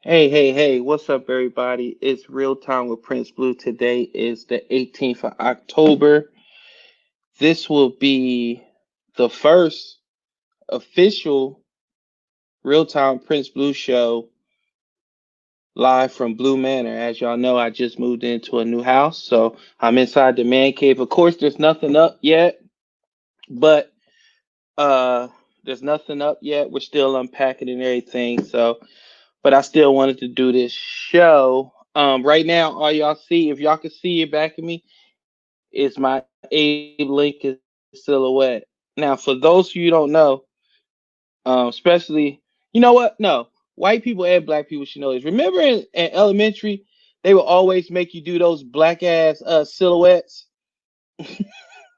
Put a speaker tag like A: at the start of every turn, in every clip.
A: Hey, what's up, everybody? It's Real Time with Prince Blue. Today is the 18th of October. This will be the first official Real Time Prince Blue show live from Blue Manor. As y'all know, I just moved into a new house, so I'm inside the man cave. Of course, there's nothing up yet, but uh, there's nothing up yet. We're still unpacking and everything, so but I still wanted to do this show. Right now, all y'all see, if y'all can see it back of me, is my Abe Lincoln silhouette. Now, for those of you who don't know, especially, you know what? No, white people and black people should know this. Remember in elementary, they would always make you do those black ass silhouettes,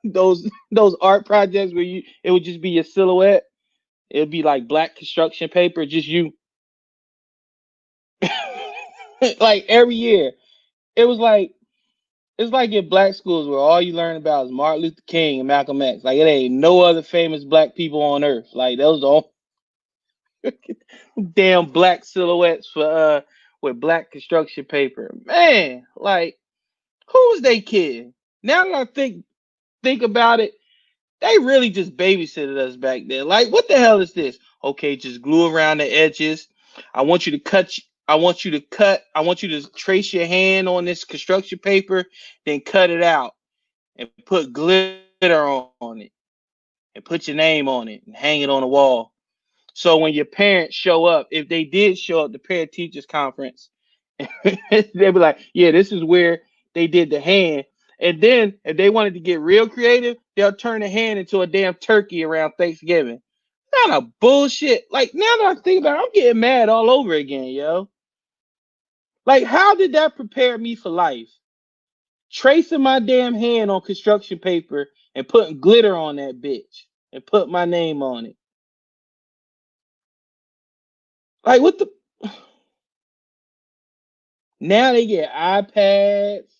A: those art projects where it would just be your silhouette. It would be like black construction paper, just you, like every year. It was like it's like in black schools where all you learn about is Martin Luther King and Malcolm X. Like it ain't no other famous black people on earth. Like those are all damn black silhouettes for with black construction paper. Man, like who was they kidding? Now that I think about it, they really just babysitted us back then. Like what the hell is this? Okay, just glue around the edges. I want you to cut. I want you to cut. I want you to trace your hand on this construction paper, then cut it out and put glitter on it and put your name on it and hang it on the wall. So when your parents show up, if they did show up, the parent teachers conference, they'd be like, yeah, this is where they did the hand. And then if they wanted to get real creative, they'll turn the hand into a damn turkey around Thanksgiving. Not a bullshit. Like now that I think about it, I'm getting mad all over again, yo. Like, how did that prepare me for life? Tracing my damn hand on construction paper and putting glitter on that bitch and put my name on it. Like what the now they get iPads,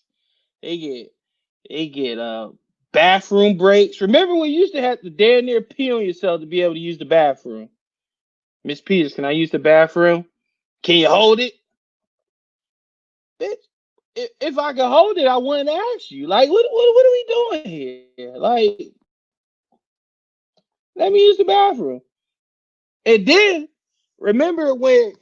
A: they get they get bathroom breaks. Remember when you used to have to damn near pee on yourself to be able to use the bathroom? Miss Peters, can I use the bathroom? Can you hold it? Bitch, if I could hold it, I wouldn't ask you. Like, what are we doing here? Like, let me use the bathroom. And then remember when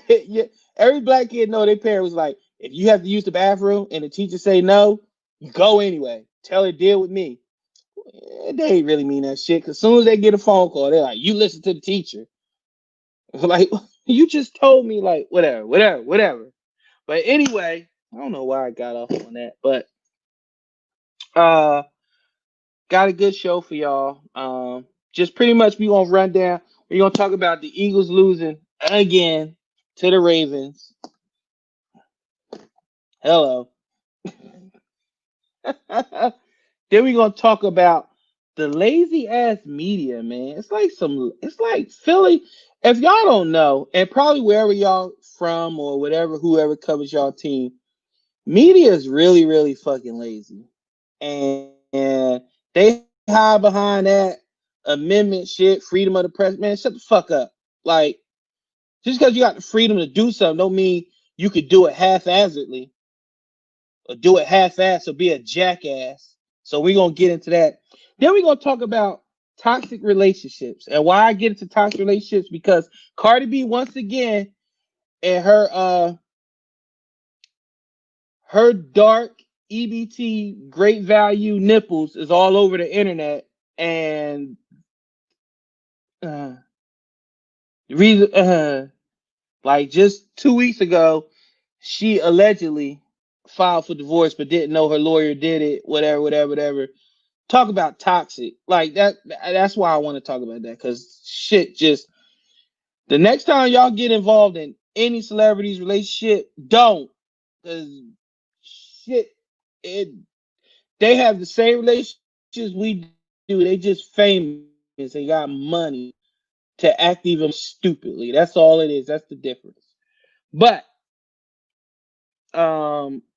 A: yeah, every black kid know their parent was like, if you have to use the bathroom and the teacher say no, you go anyway. Tell her deal with me. They ain't really mean that shit. Cause as soon as they get a phone call, they're like, you listen to the teacher. Like you just told me like whatever. But anyway, I don't know why I got off on that, but uh got a good show for y'all. Just pretty much we gonna run down. We're gonna talk about the Eagles losing again to the Ravens. Hello. Then we're gonna talk about the lazy ass media, man. It's like Philly. If y'all don't know, and probably wherever y'all from or whatever, whoever covers y'all team, media is really, really fucking lazy. And they hide behind that amendment shit, freedom of the press. Man, shut the fuck up. Like, just because you got the freedom to do something don't mean you could do it half-assedly or do it half-assed or be a jackass. So we're gonna get into that. Then we're gonna talk about toxic relationships and why I get into toxic relationships because Cardi B once again and her dark EBT great value nipples is all over the internet and uh, the reason like just 2 weeks ago she allegedly filed for divorce but didn't know her lawyer did it whatever. Talk about toxic. Like that's why I want to talk about that because shit just the next time y'all get involved in any celebrity's relationship, don't. Because shit, it they have the same relationships we do. They just famous. They got money to act even more stupidly. That's all it is. That's the difference. But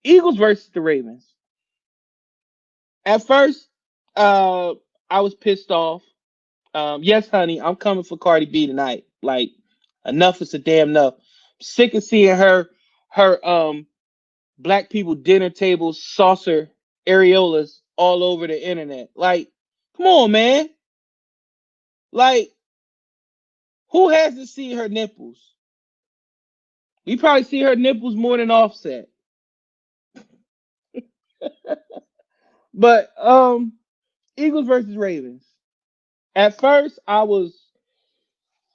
A: Eagles versus the Ravens. At first, uh, I was pissed off. Yes, honey, I'm coming for Cardi B tonight. Like, enough is a damn no. Sick of seeing her black people dinner table saucer areolas all over the internet. Like, come on, man. Like, who hasn't seen her nipples? You probably see her nipples more than Offset. But Eagles versus Ravens. At first, I was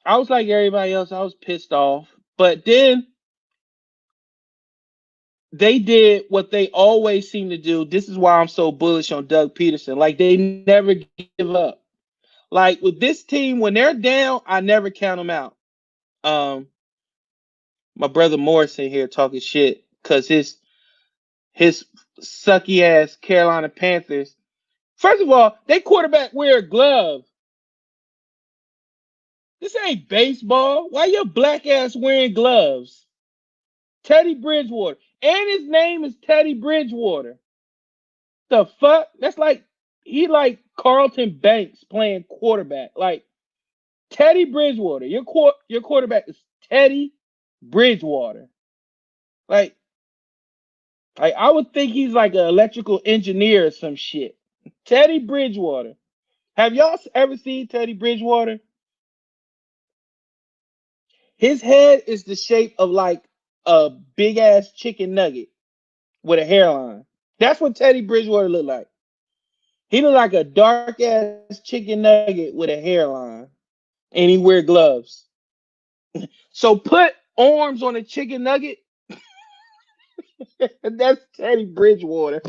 A: like everybody else. I was pissed off. But then they did what they always seem to do. This is why I'm so bullish on Doug Peterson. Like they never give up. Like with this team, when they're down, I never count them out. Um, my brother Morrison here talking shit because his sucky ass Carolina Panthers. First of all, they quarterback wear a glove. This ain't baseball. Why your black ass wearing gloves? Teddy Bridgewater. And his name is Teddy Bridgewater. The fuck? That's like he like Carlton Banks playing quarterback. Like Teddy Bridgewater. Your quarterback is Teddy Bridgewater. Like I would think he's like an electrical engineer or some shit. Teddy Bridgewater. Have y'all ever seen Teddy Bridgewater? His head is the shape of like a big ass chicken nugget with a hairline. That's what Teddy Bridgewater looked like. He looked like a dark ass chicken nugget with a hairline, and he wear gloves. So put arms on a chicken nugget. That's Teddy Bridgewater.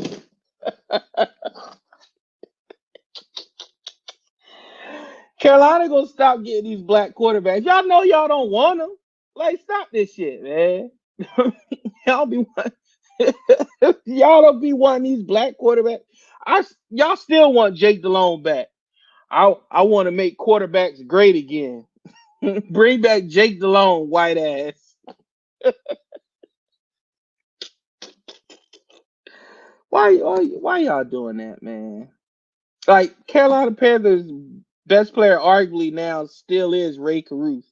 A: Carolina gonna stop getting these black quarterbacks. Y'all know y'all don't want them. Like, stop this shit, man. y'all be y'all don't be wanting these black quarterbacks. Y'all still want Jake Delhomme back. I want to make quarterbacks great again. Bring back Jake Delhomme, white ass. Why y'all doing that, man? Like Carolina Panthers best player arguably now still is Ray Caruth.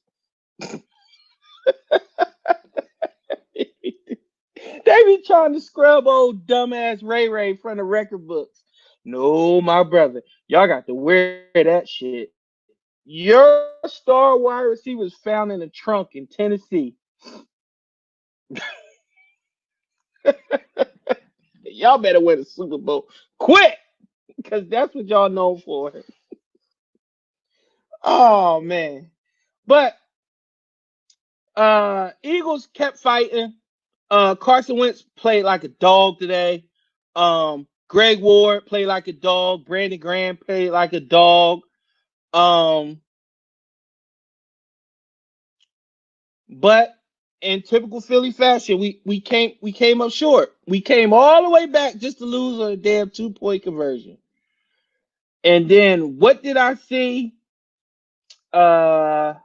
A: They be trying to scrub old dumbass Ray from the record books. No, my brother, y'all got to wear that shit. Your star wide receiver was found in a trunk in Tennessee. Y'all better win the Super Bowl quick, because that's what y'all known for. Oh man, but Eagles kept fighting. Carson Wentz played like a dog today. Greg Ward played like a dog. Brandon Graham played like a dog. But in typical Philly fashion, we came up short. We came all the way back just to lose on a damn 2-point conversion. And then what did I see? Number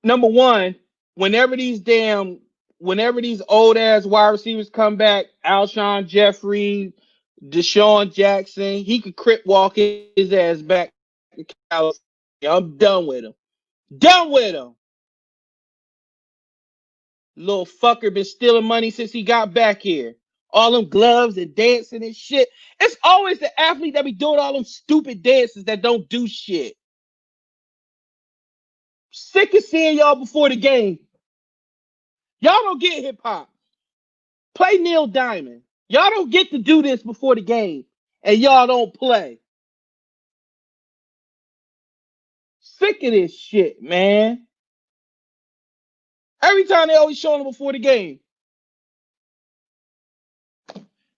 A: one, whenever these old ass wide receivers come back, Alshon Jeffrey, Deshaun Jackson, he could crip walk his ass back to California. I'm done with him. Done with him. Little fucker been stealing money since he got back here. All them gloves and dancing and shit. It's always the athlete that be doing all them stupid dances that don't do shit. Sick of seeing y'all before the game. Y'all don't get hip hop. Play Neil Diamond. Y'all don't get to do this before the game, and y'all don't play. Sick of this shit, man. Every time they always showing them before the game.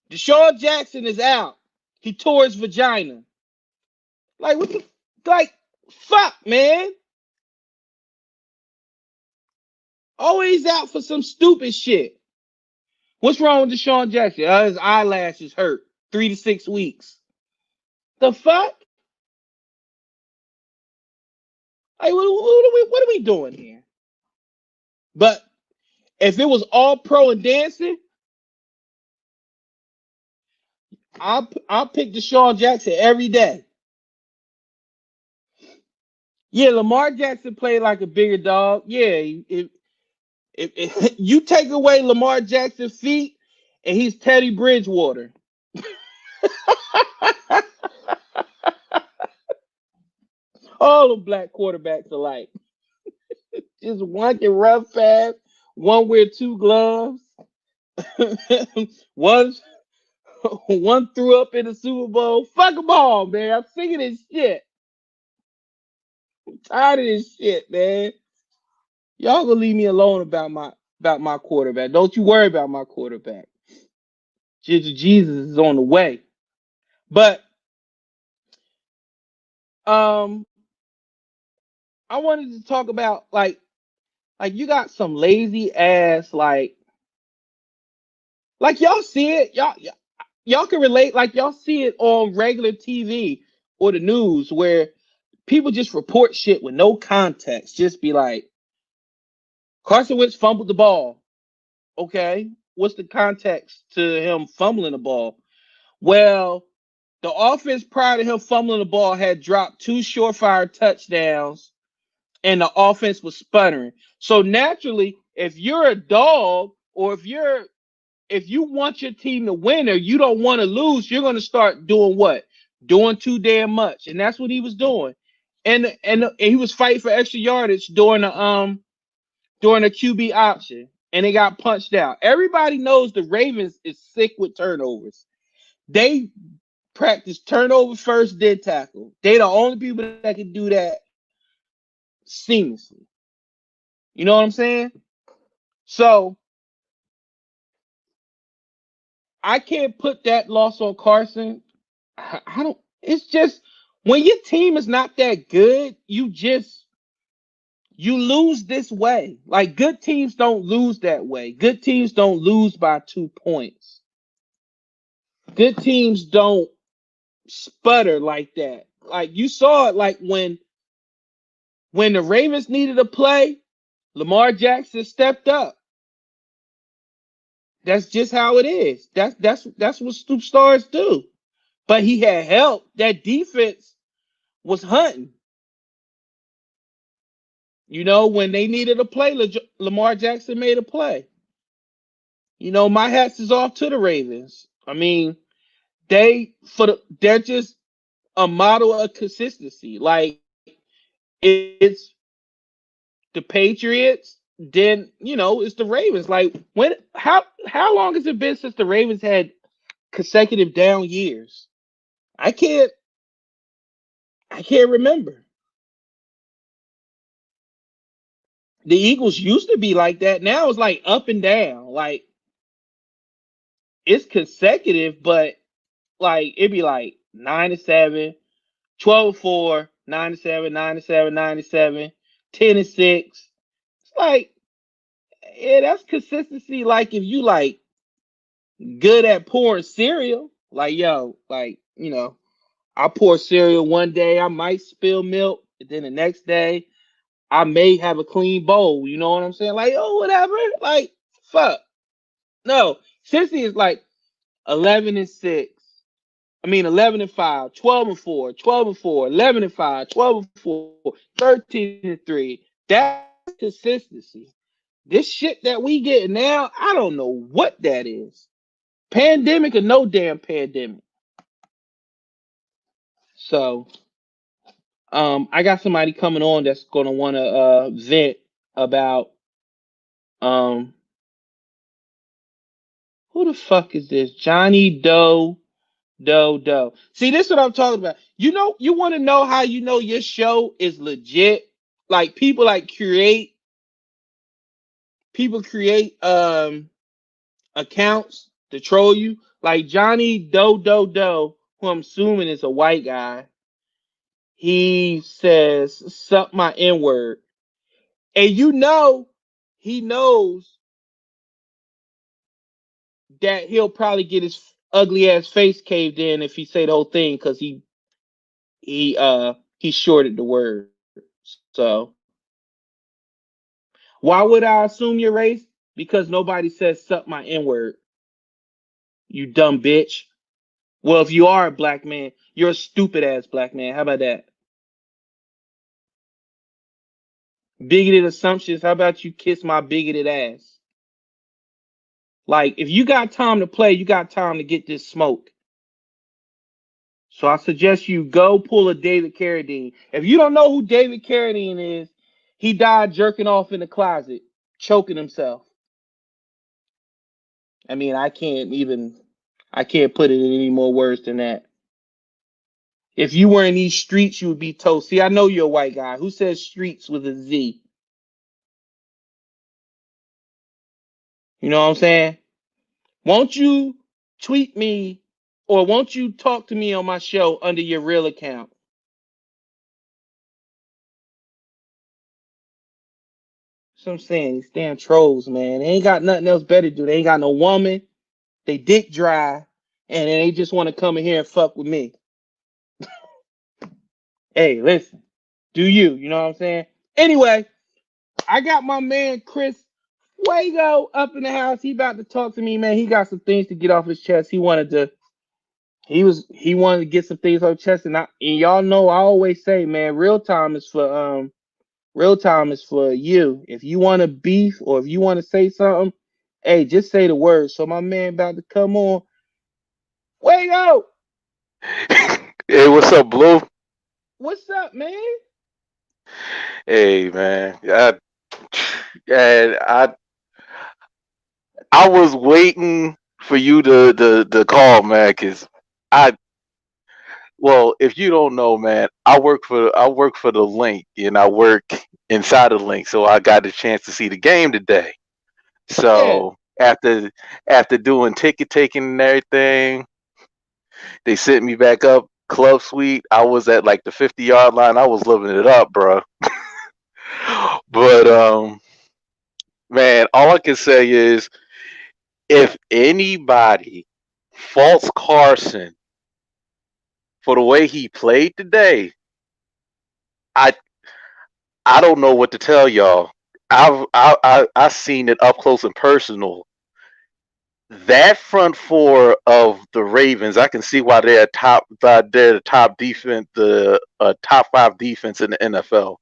A: Deshaun Jackson is out. He tore his vagina. Like, what the, like, fuck, man. Always out for some stupid shit. What's wrong with Deshaun Jackson? His eyelashes hurt. 3 to 6 weeks. The fuck? Like, what are we doing here? But if it was all pro and dancing, I'll pick Deshaun Jackson every day. Yeah, Lamar Jackson played like a bigger dog. Yeah, if you take away Lamar Jackson's feet, and he's Teddy Bridgewater. All the black quarterbacks alike. Just one can run fast, one wear two gloves, one one threw up in the Super Bowl. Fuck them all, man. I'm sick of this shit. Tired of this shit, man. Y'all gonna leave me alone about my quarterback. Don't you worry about my quarterback. Jesus is on the way. But um, I wanted to talk about like you got some lazy ass like y'all see it y'all can relate like y'all see it on regular TV or the news where people just report shit with no context. Just be like, Carson Wentz fumbled the ball. Okay, what's the context to him fumbling the ball? Well, the offense prior to him fumbling the ball had dropped two surefire touchdowns, and the offense was sputtering. So naturally, if you're a dog, or if you want your team to win or you don't want to lose, you're going to start doing what? Doing too damn much, and that's what he was doing. And he was fighting for extra yardage during a QB option, and it got punched out. Everybody knows the Ravens is sick with turnovers. They practice turnover first, then tackle. They the only people that can do that seamlessly. You know what I'm saying? So I can't put that loss on Carson. I don't. It's just when your team is not that good, you lose this way. Like good teams don't lose that way. Good teams don't lose by 2 points. Good teams don't sputter like that. Like you saw it like when the Ravens needed a play, Lamar Jackson stepped up. That's just how it is. That's what superstars do. But he had help. That defense was hunting. You know, when they needed a play, Lamar Jackson made a play. You know, my hats is off to the Ravens. I mean, they're just a model of consistency. Like it's the Patriots, then it's the Ravens. Like how long has it been since the Ravens had consecutive down years? I can't I can't remember. The Eagles used to be like that. Now it's like up and down. Like it's consecutive, but like it'd be like 9-7, 12-4, 9-7, 9-7, 9-7, 10-6. It's like, yeah, that's consistency. Like if you like good at pouring cereal, like yo, like I pour cereal one day, I might spill milk, and then the next day I may have a clean bowl. You know what I'm saying? Like, oh, whatever. Like, fuck. No, Cincy is like 11-6. I mean, 11-5, 12-4, 12-4, 11-5, 12-4, 13-3. That's consistency. This shit that we get now, I don't know what that is. Pandemic or no damn pandemic. So, I got somebody coming on that's gonna want to vent about um, who the fuck is this? Johnny Doe. See, this is what I'm talking about. You want to know how you know your show is legit? Like people create accounts to troll you. Like Johnny Doe, who I'm assuming is a white guy. He says, "Suck my N word," and he knows that he'll probably get his ugly ass face caved in if he say the whole thing because he shorted the word. So why would I assume your race? Because nobody says suck my N word, you dumb bitch. Well, if you are a black man, you're a stupid ass black man. How about that? Bigoted assumptions. How about you kiss my bigoted ass? Like, if you got time to play, you got time to get this smoke. So I suggest you go pull a David Carradine. If you don't know who David Carradine is, he died jerking off in the closet, choking himself. I mean, I can't put it in any more words than that. If you were in these streets, you would be toast. See, I know you're a white guy. Who says streets with a Z? You know what I'm saying? Won't you tweet me or won't you talk to me on my show under your real account? So I'm saying, these damn trolls, man. They ain't got nothing else better to do. They ain't got no woman. They dick dry, and then they just want to come in here and fuck with me. Hey, listen, do you? You know what I'm saying? Anyway, I got my man Chris Fuego up in the house. He about to talk to me, man. He got some things to get off his chest. He wanted to get some things off his chest, and y'all know I always say, man, real time is for you. If you want to beef or if you want to say something, hey, just say the word. So my man about to come on. Fuego,
B: Hey, what's up, Blue?
A: what's up, man?
B: Hey, man. And I was waiting for you to call, man, cause I well, if you don't know, man, I work for the link, and I work inside the link, so I got a chance to see the game today.
A: Yeah.
B: So after doing ticket taking and everything, they sent me back up club suite. I was at like the 50-yard line. I was living it up, bro. But man, all I can say is if anybody faults Carson for the way he played today, I I don't know what to tell y'all. I seen it up close and personal. That front four of the Ravens, I can see why they're the top defense, the top five defense in the NFL.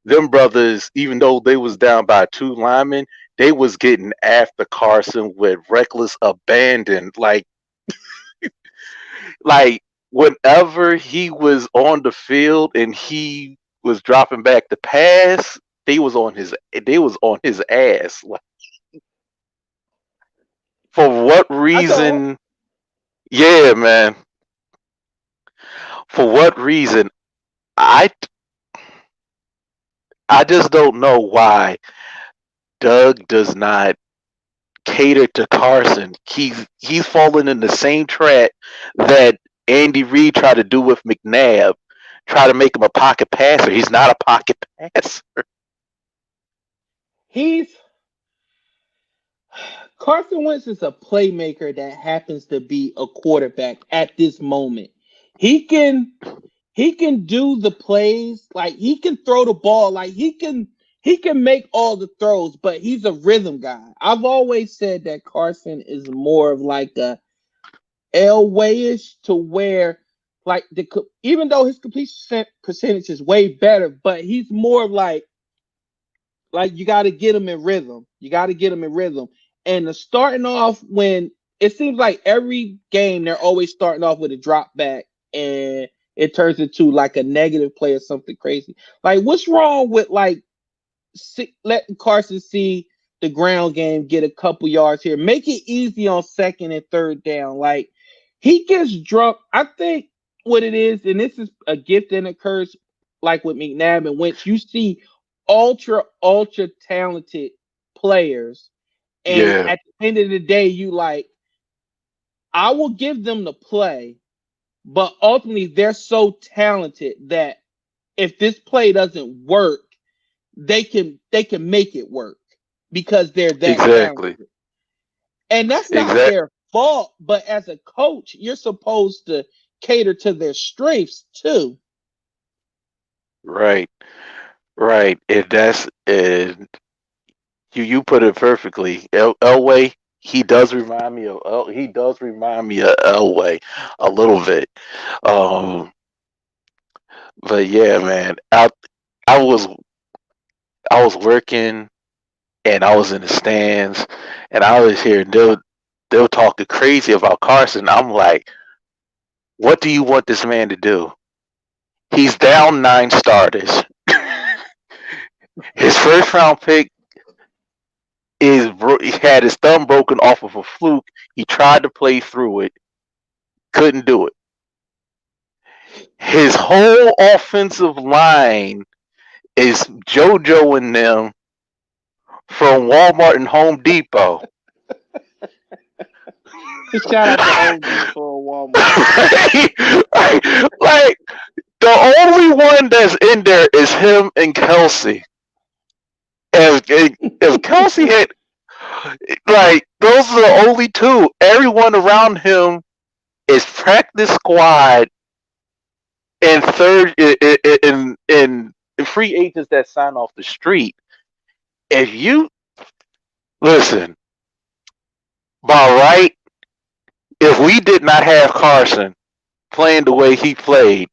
B: Them brothers, even though they was down by two linemen, they was getting after Carson with reckless abandon. Like whenever he was on the field and he was dropping back the pass, they was on his ass. Like, for what
A: I know.
B: reason? Yeah, man. For what reason? I I just don't know why Doug does not cater to Carson. He's fallen in the same trap that Andy Reid tried to do with McNabb. Try to make him a pocket passer. He's not a pocket passer.
A: He's Carson Wentz is a playmaker that happens to be a quarterback at this moment. He can he can do the plays, like he can throw the ball, like he can make all the throws, but he's a rhythm guy. I've always said that Carson is more of like a Elway-ish to where like even though his completion percentage is way better, but he's more like you got to get him in rhythm. You got to get him in rhythm. And the starting off when it seems like every game they're always starting off with a drop back and it turns into like a negative play or something crazy. Like what's wrong with like letting Carson see the ground game, get a couple yards here, make it easy on second and third down. Like he gets drunk. I think what it is, and this is a gift and a curse, like with McNabb and Wentz, you see ultra talented players, and
B: Yeah,
A: at the end of the day, you like, I will give them the play, but ultimately they're so talented that if this play doesn't work, they can make it work because they're that
B: exactly.
A: talented. And that's not
B: Exact.
A: their fault, but as a coach, you're supposed to cater to their strengths too.
B: Right. Right. And you put it perfectly. Elway, he does remind me of Elway a little bit. Um, but yeah, man, I was I was working and I was in the stands and I was hearing they'll talking crazy about Carson. I'm like, what do you want this man to do? He's down 9 starters. His first round pick he had his thumb broken off of a fluke. He tried to play through it, couldn't do it. His whole offensive line is JoJo and them from Walmart and Home Depot.
A: Shout out to Home Depot and Walmart.
B: like the only one that's in there is him and Kelsey. If Kelsey had those are the only two. Everyone around him is practice squad and third in free agents that sign off the street. If you listen, by right, if we did not have Carson playing the way he played,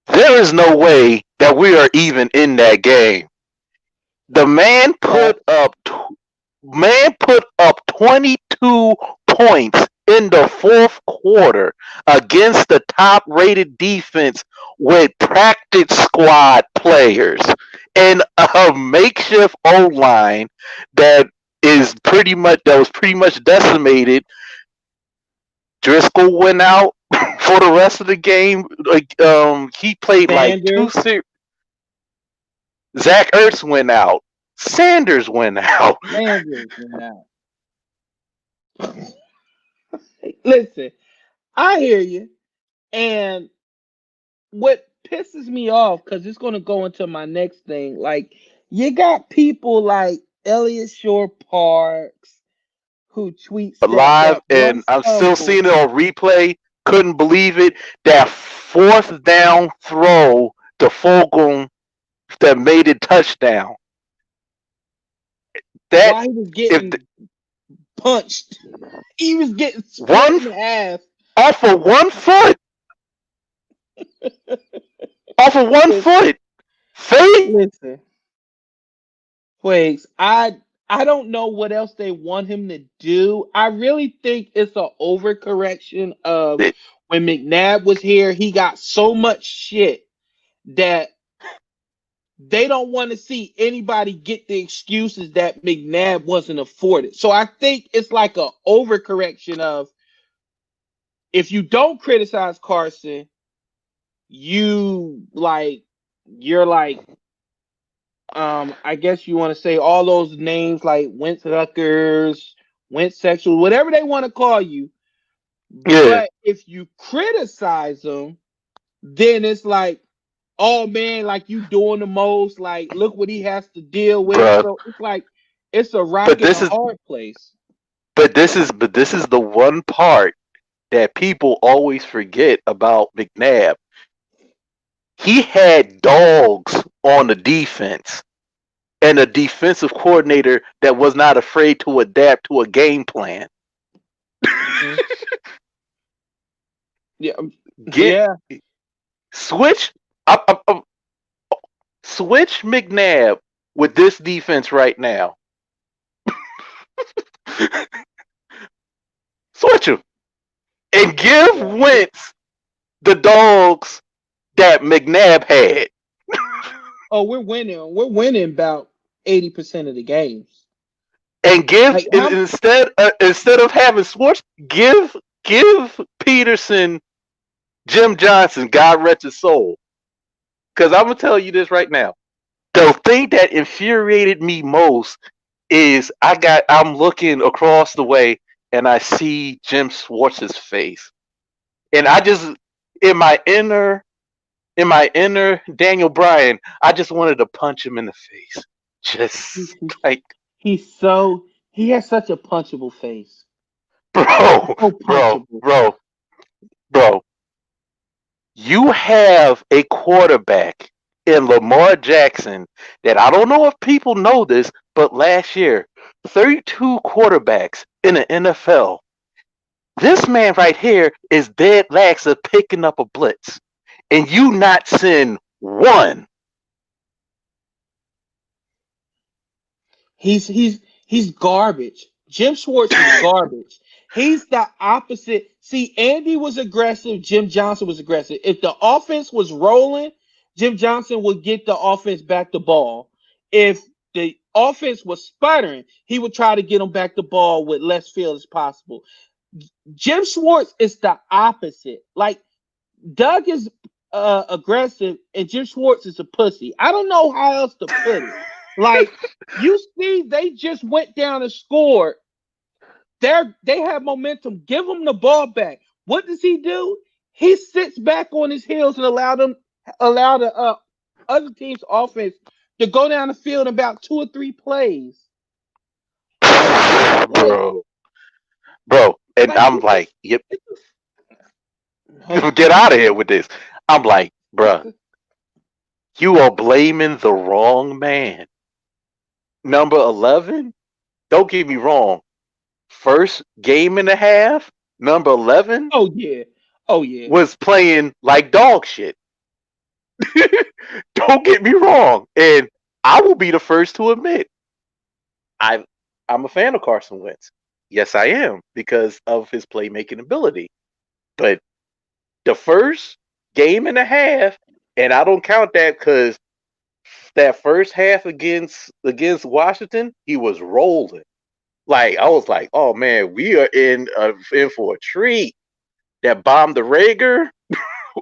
B: there is no way that we are even in that game. The man put up 22 points in the fourth quarter against the top-rated defense with practice squad players and a makeshift O-line that was pretty much decimated. Driscoll went out for the rest of the game. He played like two series. Zach Ertz went out. Sanders went out.
A: Listen, I hear you. And what pisses me off, because it's going to go into my next thing, like, you got people like Elliot Shore Parks who tweets
B: live, and I'm still seeing it on replay. Couldn't believe it. That fourth down throw to Fulgham that made it touchdown.
A: While he was getting punched, he was getting split in half
B: off of 1 foot. Off of 1 foot.
A: Listen, Twigs, I don't know what else they want him to do. I really think it's an overcorrection of when McNabb was here, he got so much shit that they don't want to see anybody get the excuses that McNabb wasn't afforded. So I think it's like an overcorrection of, if you don't criticize Carson, you're like, I guess you want to say all those names like Wentz Huckers, Wentz sexual, whatever they want to call you.
B: Yeah.
A: But if you criticize them, then it's like, oh man, like you doing the most. Like, look what he has to deal with.
B: Bruh.
A: So it's like it's a rock and a hard place.
B: But this is the one part that people always forget about McNabb. He had dogs on the defense and a defensive coordinator that was not afraid to adapt to a game plan.
A: Mm-hmm. Yeah.
B: Switch McNabb with this defense right now. Switch him and give Wentz the dogs that McNabb had.
A: Oh, we're winning. We're winning about 80% of the games.
B: And give instead of having Schwartz, give Peterson Jim Johnson, God rest his soul. Because I'm gonna tell you this right now. The thing that infuriated me most is I'm looking across the way and I see Jim Schwartz's face. And I just in my inner Daniel Bryan, I just wanted to punch him in the face. Just like
A: he has such a punchable face.
B: Bro. You have a quarterback in Lamar Jackson that I don't know if people know this, but last year, 32 quarterbacks in the NFL. This man right here is dead lax of picking up a blitz. And you not send one.
A: He's garbage. Jim Schwartz is garbage. He's the opposite. See, Andy was aggressive. Jim Johnson was aggressive. If the offense was rolling, Jim Johnson would get the offense back the ball. If the offense was sputtering, he would try to get them back the ball with less field as possible. Jim Schwartz is the opposite. Like Doug is aggressive and Jim Schwartz is a pussy. I don't know how else to put it. Like you see, they just went down and scored. They have momentum. Give them the ball back. What does he do? He sits back on his heels and allow the other team's offense to go down the field in about 2 or 3 plays.
B: bro, bro. And
A: Like
B: I'm like, yep,
A: huh?
B: get out of here with this. I'm like, bruh, you are blaming the wrong man. Number 11, don't get me wrong. First game and a half, number 11
A: Oh yeah. Oh yeah.
B: was playing like dog shit. Don't get me wrong. And I will be the first to admit, I, I'm a fan of Carson Wentz. Yes, I am, because of his playmaking ability. But the first game and a half, and I don't count that because that first half against Washington, he was rolling. Like I was like, oh man, we are in for a treat. That bomb the Rager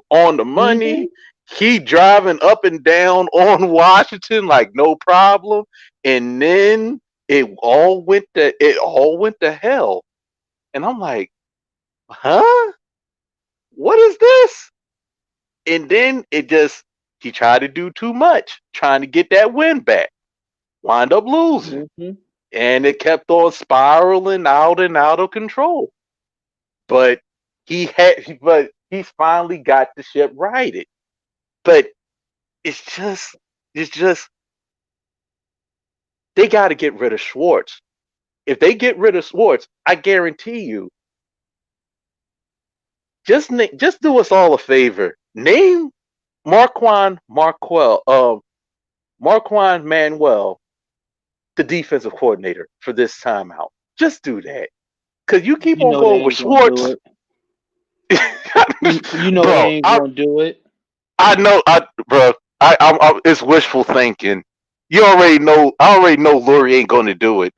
B: on the
A: Mm-hmm.
B: money. He driving up and down on Washington like no problem, and then it all went to hell. And I'm like, huh? What is this? And then he tried to do too much, trying to get that win back. Wind up losing.
A: Mm-hmm.
B: And it kept on spiraling out and out of control. But he finally got the ship righted. But it's just they got to get rid of Schwartz. If they get rid of Schwartz, I guarantee you, just do us all a favor. Name Marquand Manuel the defensive coordinator for this timeout. Just do that. Because you keep
A: You
B: on
A: know they
B: going with
A: ain't gonna do
B: Schwartz.
A: it. You know they
B: Bro,
A: ain't
B: I
A: gonna do it.
B: I know bro, it's wishful thinking. You already know I already know Lurie ain't gonna do it.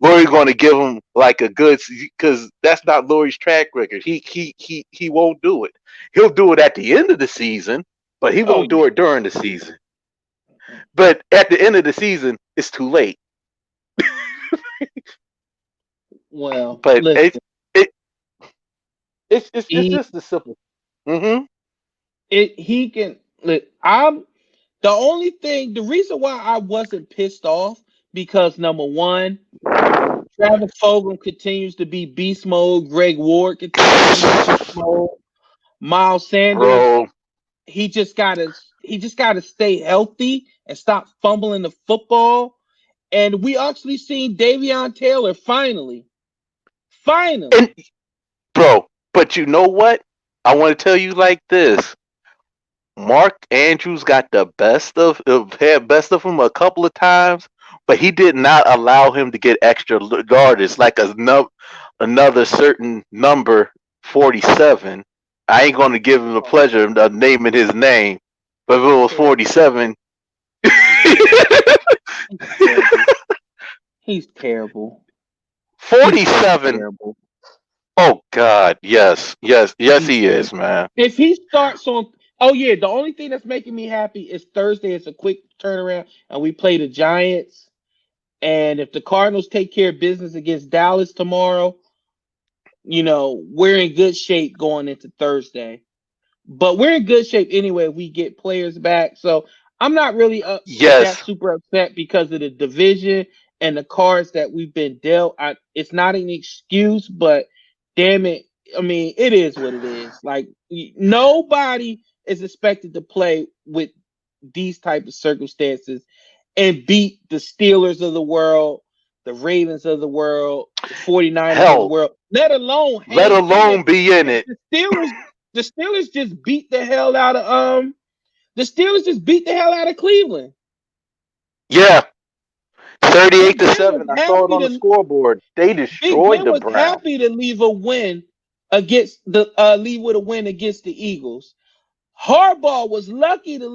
B: Lurie gonna give him like a good because that's not Lurie's track record. He won't do it. He'll do it at the end of the season, but he
A: Oh
B: won't do
A: yeah.
B: it during the season. But at the end of the season, it's too late.
A: Well,
B: But
A: listen,
B: it it's
A: he
B: just the simple. Mm-hmm.
A: he can. Look, the only thing. The reason why I wasn't pissed off because number one, Travis Fulgham continues to be beast mode. Greg Ward continues to be beast mode. Miles Sanders,
B: Bro,
A: he just gotta stay healthy and stop fumbling the football. And we actually seen Davion Taylor finally. Finally.
B: and bro, but you know what? I want to tell you like this. Mark Andrews got the had best of him a couple of times, but he did not allow him to get extra yardage like another certain number 47. I ain't going to give him the pleasure of naming his name, but if it was
A: Terrible.
B: 47,
A: He's terrible. He's terrible. He's so
B: 47.
A: terrible.
B: Oh God, yes,
A: He's
B: he is,
A: terrible.
B: man.
A: If he starts on, oh yeah, the only thing that's making me happy is Thursday. It's a quick turnaround, and we play the Giants. And if the Cardinals take care of business against Dallas tomorrow, we're in good shape going into Thursday. But we're in good shape anyway. We get players back, so I'm not really that
B: Yes,
A: super upset because of the division and the cards that we've been dealt. It's not an excuse, but damn it, I mean, it is what it is. Like nobody is expected to play with these type of circumstances and beat the Steelers of the world, the Ravens of the world, the 49ers of the
B: hell,
A: world, let alone
B: let
A: hang in there.
B: alone be in
A: And
B: it.
A: the Steelers just beat the hell out of Cleveland.
B: Yeah, 38
A: Big
B: to
A: Ben was
B: 7. I saw it
A: happy
B: on the
A: to
B: scoreboard. They
A: Big
B: destroyed
A: Ben
B: the
A: was
B: Browns.
A: happy to leave a win against the leave with a win against the Eagles. Harbaugh was lucky to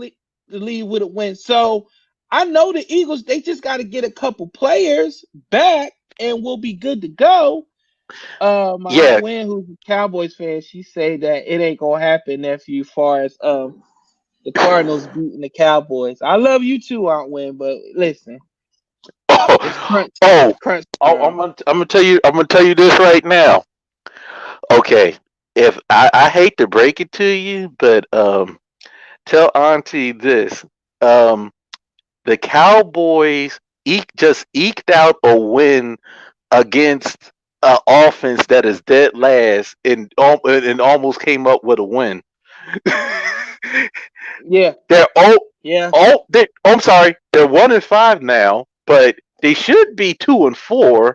A: leave with a win. So I know the Eagles, they just got to get a couple players back and we'll be good to go. My
B: Yeah.
A: Aunt Wynn, who's a Cowboys fan, she say that it ain't gonna happen, nephew, far as the Cardinals beating the Cowboys. I love you too, Aunt Wynn, but listen, it's crunch
B: Oh,
A: crunch
B: I'm
A: time.
B: gonna tell you. I'm gonna tell you this right now. Okay, if I hate to break it to you, but tell Auntie this. Um, the Cowboys just eked out a win against an offense that is dead last and almost came up with a win.
A: Yeah,
B: they're oh
A: yeah,
B: I'm sorry, they're 1-5 now, but they should be 2-4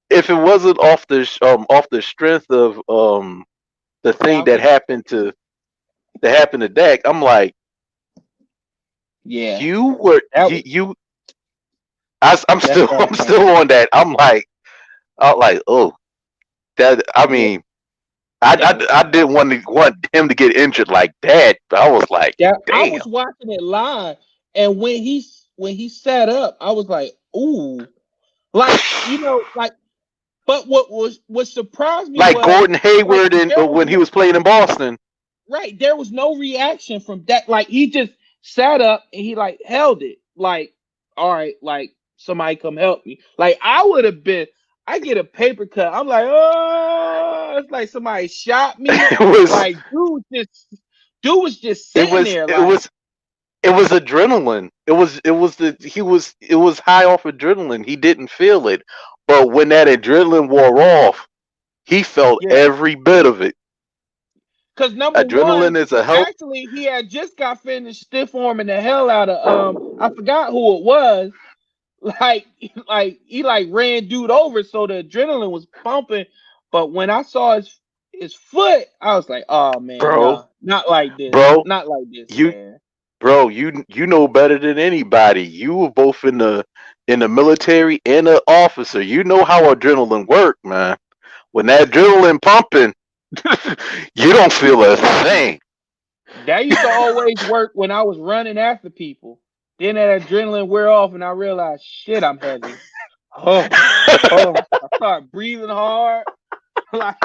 B: if it wasn't off the strength of the thing
A: Falcons.
B: that happened to Dak. I'm like,
A: Yeah,
B: you were
A: that was
B: you.
A: that's
B: I'm
A: all, man.
B: still on that. I'm like, oh, that. I
A: Yeah,
B: mean,
A: that was
B: I
A: bad.
B: didn't want him to get injured like that. But I was like,
A: That I
B: damn.
A: was watching it live, and when he sat up, I was like, ooh, like like. But what surprised me
B: Like
A: was
B: Gordon
A: like
B: Hayward and when he was playing in Boston.
A: right, there was no reaction from that. Like he just sat up and he like held it. Like, all right, like somebody come help me. Like I would have been. I get a paper cut. I'm like, oh, it's like somebody shot me.
B: It was
A: Like dude was just
B: it
A: sitting
B: was
A: there.
B: it
A: Like
B: was it was adrenaline. He was high off adrenaline. He didn't feel it, but when that adrenaline wore off, he felt
A: yeah,
B: every bit of it.
A: because number one,
B: Adrenaline is a help.
A: actually, he had just got finished stiff arming the hell out of I forgot who it was. Like he like ran dude over, so the adrenaline was pumping. But when I saw his foot, I was like, oh man,
B: bro,
A: no, not like this,
B: bro,
A: not like this,
B: you
A: man.
B: you know better than anybody. You were both in the military and an officer. You know how adrenaline work, man. When that adrenaline pumping, you don't feel a thing.
A: That used to always work when I was running after people. Then that adrenaline wear off, and I realized, shit, I'm heavy. Oh, I start breathing hard, like.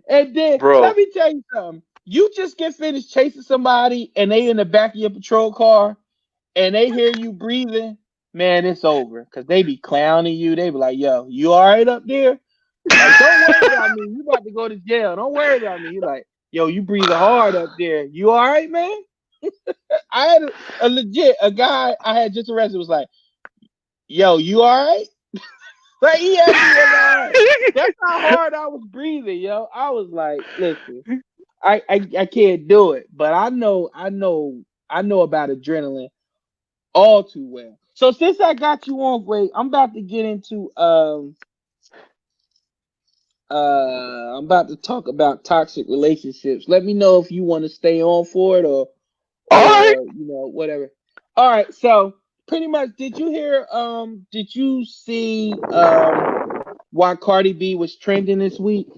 A: And then let
B: Bro,
A: me tell you something. You just get finished chasing somebody and they in the back of your patrol car and they hear you breathing, man, it's over. Cause they be clowning you. They be like, yo, you all right up there? Like, don't worry about me. You about to go to jail. Don't worry about me. You're like, yo, you breathing hard up there. You all right, man? I had a legit a guy I had just arrested was like, yo, you all right? Like he asked me, was all right. That's how hard I was breathing, yo. I was like, listen, I can't do it, but I know about adrenaline all too well. So since I got you on, Ray, I'm about to get into I'm about to talk about toxic relationships. Let me know if you want to stay on for it
B: all right.
A: or whatever. All right, so pretty much did you see why Cardi B was trending this week?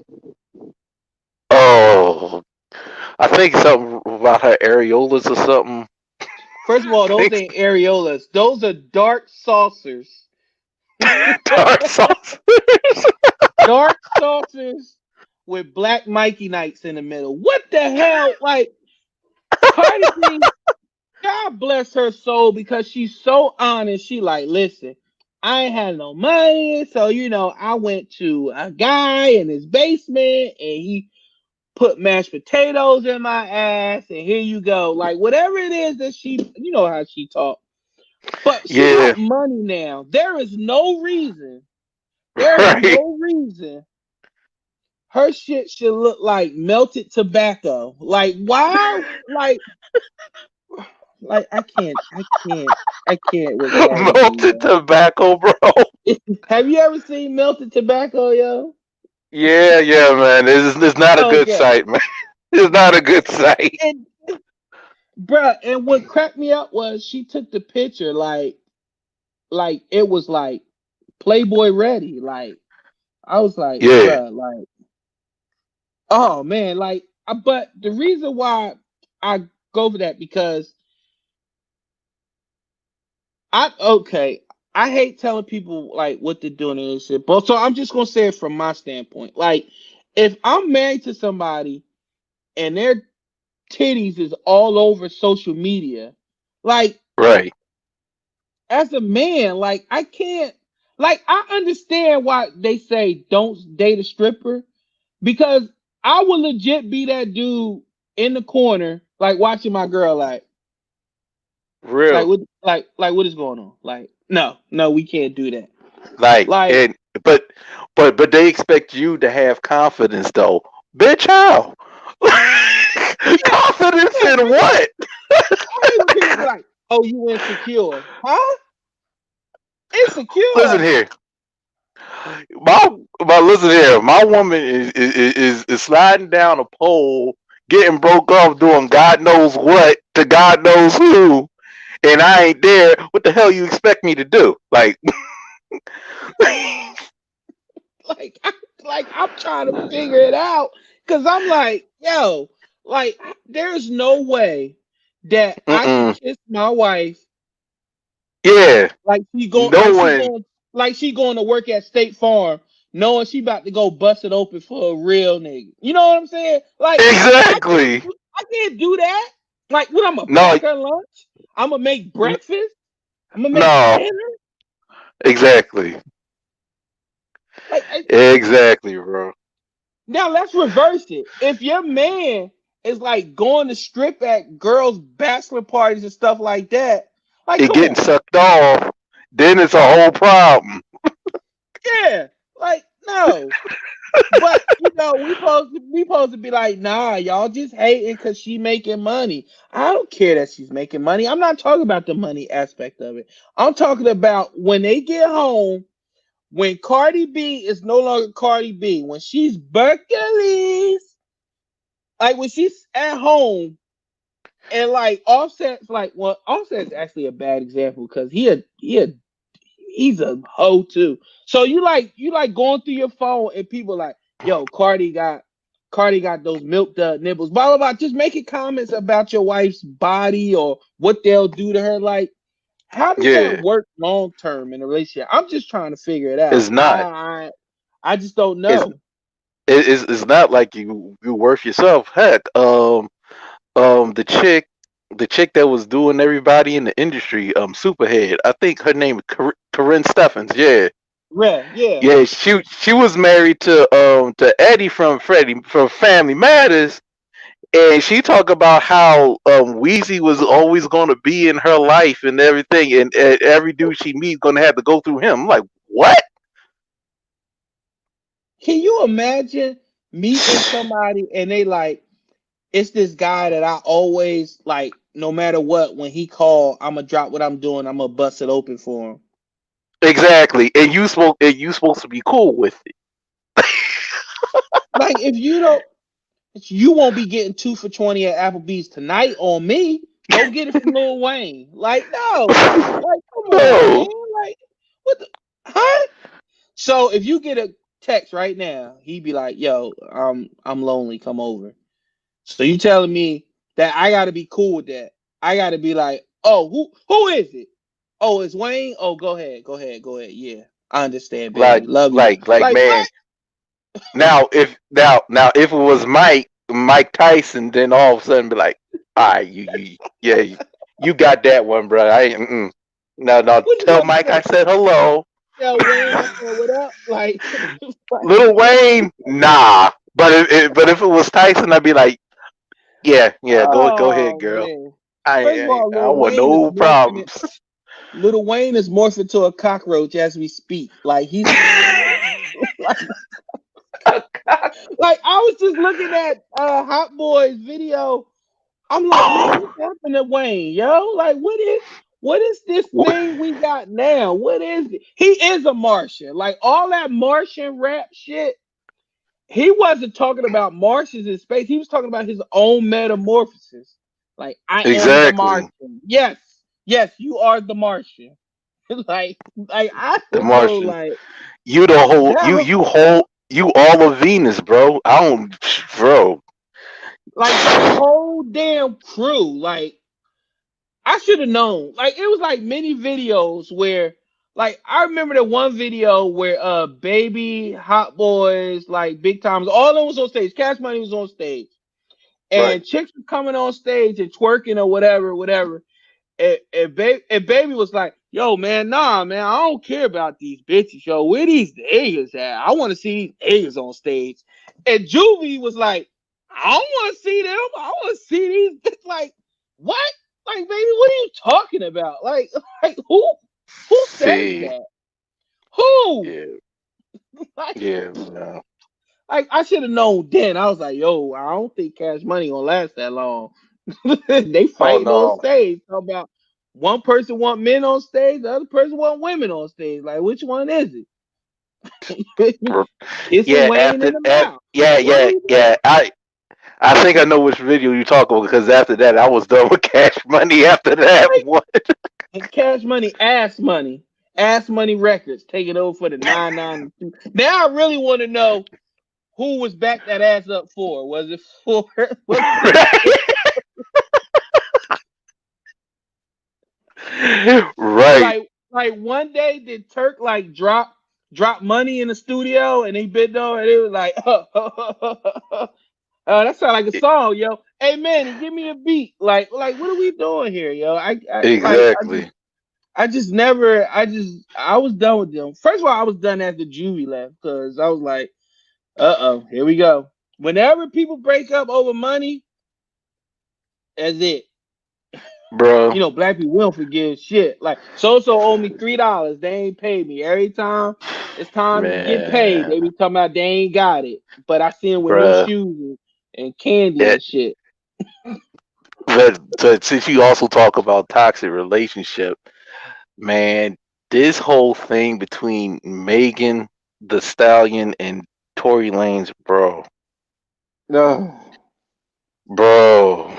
B: Oh, I think something about her areolas or something.
A: First of all, those
B: Think
A: ain't areolas. Those are dark saucers.
B: dark sauce.
A: Dark saucers with black Mikey Knights in the middle. What the hell? Like Cardi B, God bless her soul because she's so honest. She like, listen, I ain't had no money, so I went to a guy in his basement and he put mashed potatoes in my ass, and here you go. Like whatever it is that you know how she talk. But she
B: Yeah,
A: got money now. There is no reason. There is
B: right.
A: no reason her shit should look like melted tobacco. Like why? Like I can't with Cardi B.
B: Melted tobacco, bro.
A: Have you ever seen melted tobacco, yo?
B: Yeah, yeah, man. It's not a good
A: Okay.
B: sight, man. It's not a good sight.
A: And bruh, and what cracked me up was she took the picture like like it was like Playboy ready. Like I was like,
B: Yeah,
A: bruh, like, oh man, like, but the reason why I go for that because I okay, I hate telling people like what to do and shit, but so I'm just gonna say it from my standpoint. Like, if I'm married to somebody and their titties is all over social media, like
B: right.
A: as a man, like I can't, like I understand why they say don't date a stripper because I would legit be that dude in the corner, like watching my girl, like
B: Real.
A: what, like what is going on? Like, no, no, we can't do that.
B: Like,
A: Like,
B: and but they expect you to have confidence though. Bitch, how?
A: yeah,
B: Confidence
A: yeah,
B: in
A: nigga.
B: what?
A: I hate when people be like, "Oh, you insecure, huh?
B: Listen
A: Insecure?
B: here. My listen here. My woman is sliding down a pole, getting broke off, doing God knows what to God knows who, and I ain't there. What the hell you expect me to do? Like,
A: Like, like I'm trying to figure it out because I'm like, yo, like, there's no way that I can
B: mm-mm.
A: kiss my wife
B: Yeah,
A: like
B: no one.
A: she going to work at State Farm, knowing she about to go bust it open for a real nigga. You know what I'm saying? Like,
B: Exactly.
A: I can't do that. Like, what I'm gonna
B: No,
A: pack her lunch? I'm gonna make
B: n-
A: breakfast. I'm gonna make
B: no.
A: dinner.
B: Exactly.
A: Like,
B: Exactly, bro.
A: now let's reverse it. If your man is like going to strip at girls' bachelor parties and stuff like that, like,
B: It
A: come
B: getting
A: on,
B: sucked off, then it's a whole problem.
A: yeah, like no. But you know, we supposed to be like, nah, y'all just hating because she making money. I don't care that she's making money. I'm not talking about the money aspect of it. I'm talking about when they get home, when Cardi B is no longer Cardi B, when she's Berkeley's, like when she's at home. And like Offset's like, well, Offset's actually a bad example because he's a hoe too. So you like going through your phone and people like, yo, Cardi got those milk dud nipples, blah blah blah. Just making comments about your wife's body or what they'll do to her. Like, how does that
B: Yeah,
A: work long term in a relationship? I'm just trying to figure it out.
B: it's not.
A: I just don't
B: It's
A: know.
B: it's not like you worth yourself. Heck, the chick that was doing everybody in the industry, Superhead. I think her name is Corinne Steffens. Yeah,
A: Yeah, yeah.
B: yeah. She was married to Eddie from Family Matters, and she talked about how Weezy was always going to be in her life and everything, and every dude she meets going to have to go through him. I'm like, what?
A: Can you imagine meeting somebody and they like, it's this guy that I always like, no matter what, when he called, I'm gonna drop what I'm doing, I'm gonna bust it open for him.
B: Exactly, and you supposed to be cool with it.
A: Like, if you don't, you won't be getting 2 for 20 at Applebee's tonight on me. Go get it from Lil Wayne. Like, no, like, come on, man.
B: No,
A: Like, what the, huh? So if you get a text right now, he'd be like, yo, I'm lonely, come over. So you telling me that I gotta be cool with that? I gotta be like, oh, who is it? Oh, it's Wayne. Oh, go ahead. Yeah, I understand,
B: like
A: baby. Love you.
B: like
A: Like
B: man.
A: what?
B: Now if it was Mike Tyson, then all of a sudden be like, all right, yeah, you got that one, bro. I ain't, mm-mm. No,
A: What you
B: tell
A: gonna
B: Mike I
A: say?
B: said hello.
A: Tell Wayne I said what up? Like, like
B: Little Wayne, nah. But if it was Tyson, I'd be like, yeah, go ahead,
A: oh
B: girl.
A: man. First of
B: I
A: all,
B: don't want no problems.
A: Little Wayne is morphing into a cockroach as we speak. Like he's like, like I was just looking at Hot Boy's video. I'm like, man, what happened to Wayne, yo? Like, what is this thing we got now? What is it? He is a Martian. Like all that Martian rap shit. He wasn't talking about Martians in space. He was talking about his own metamorphosis. Like, I am the
B: Exactly.
A: Martian. Yes, yes, you are the Martian. like I
B: The
A: was so
B: Martian.
A: like
B: You the whole
A: that.
B: you all of Venus, bro. I don't, bro.
A: Like that whole damn crew. Like I should have known. Like it was like many videos where like I remember the one video where Baby, Hot Boys, like Big Times, all of them was on stage. Cash Money was on stage.
B: Right.
A: And chicks were coming on stage and twerking or whatever, whatever. And Baby was like, yo, man, nah, man, I don't care about these bitches, yo. Where these niggas at? I want to see these niggas on stage. And Juvie was like, I don't want to see them. I want to see these bitches. Like, what? Like, baby, what are you talking about? Like, like who says
B: See.
A: that? Who?
B: Yeah.
A: Like,
B: Yeah. No.
A: like I should have known then. I was like, yo, I don't think Cash Money gonna last that long. They
B: Oh
A: fighting on
B: no.
A: stage. Talking about one person want men on stage, the other person want women on stage. Like, which one is it?
B: Bro.
A: Kissing
B: Yeah.
A: Wayne in the mouth.
B: Yeah.
A: Like, what are
B: Yeah.
A: we
B: Yeah.
A: doing?
B: I think I know which video you talk about because after that I was done with Cash Money. After that
A: Like,
B: one.
A: and Cash Money, Ass Money Records taking over for the 992. Now I really want to know who was back that ass up for. Was it for? Was it
B: Right.
A: like one day did Turk like drop money in the studio and he bent over and it was like that sound like a song, yo. Hey Manny, give me a beat. Like what are we doing here, yo?
B: Exactly.
A: I just never I was done with them. First of all, I was done after Juvie left because I was like, here we go. Whenever people break up over money, that's it.
B: Bro.
A: You know, black people don't forgive shit. Like so owe me $3. They ain't paid me. Every time it's time to get paid,
B: Man.
A: they be talking about they ain't got it. But I see them with new
B: Bruh.
A: shoes and candy
B: Yeah.
A: and shit.
B: But since you also talk about toxic relationship, man, this whole thing between Megan the Stallion and Tory Lanez,
A: No.
B: bro,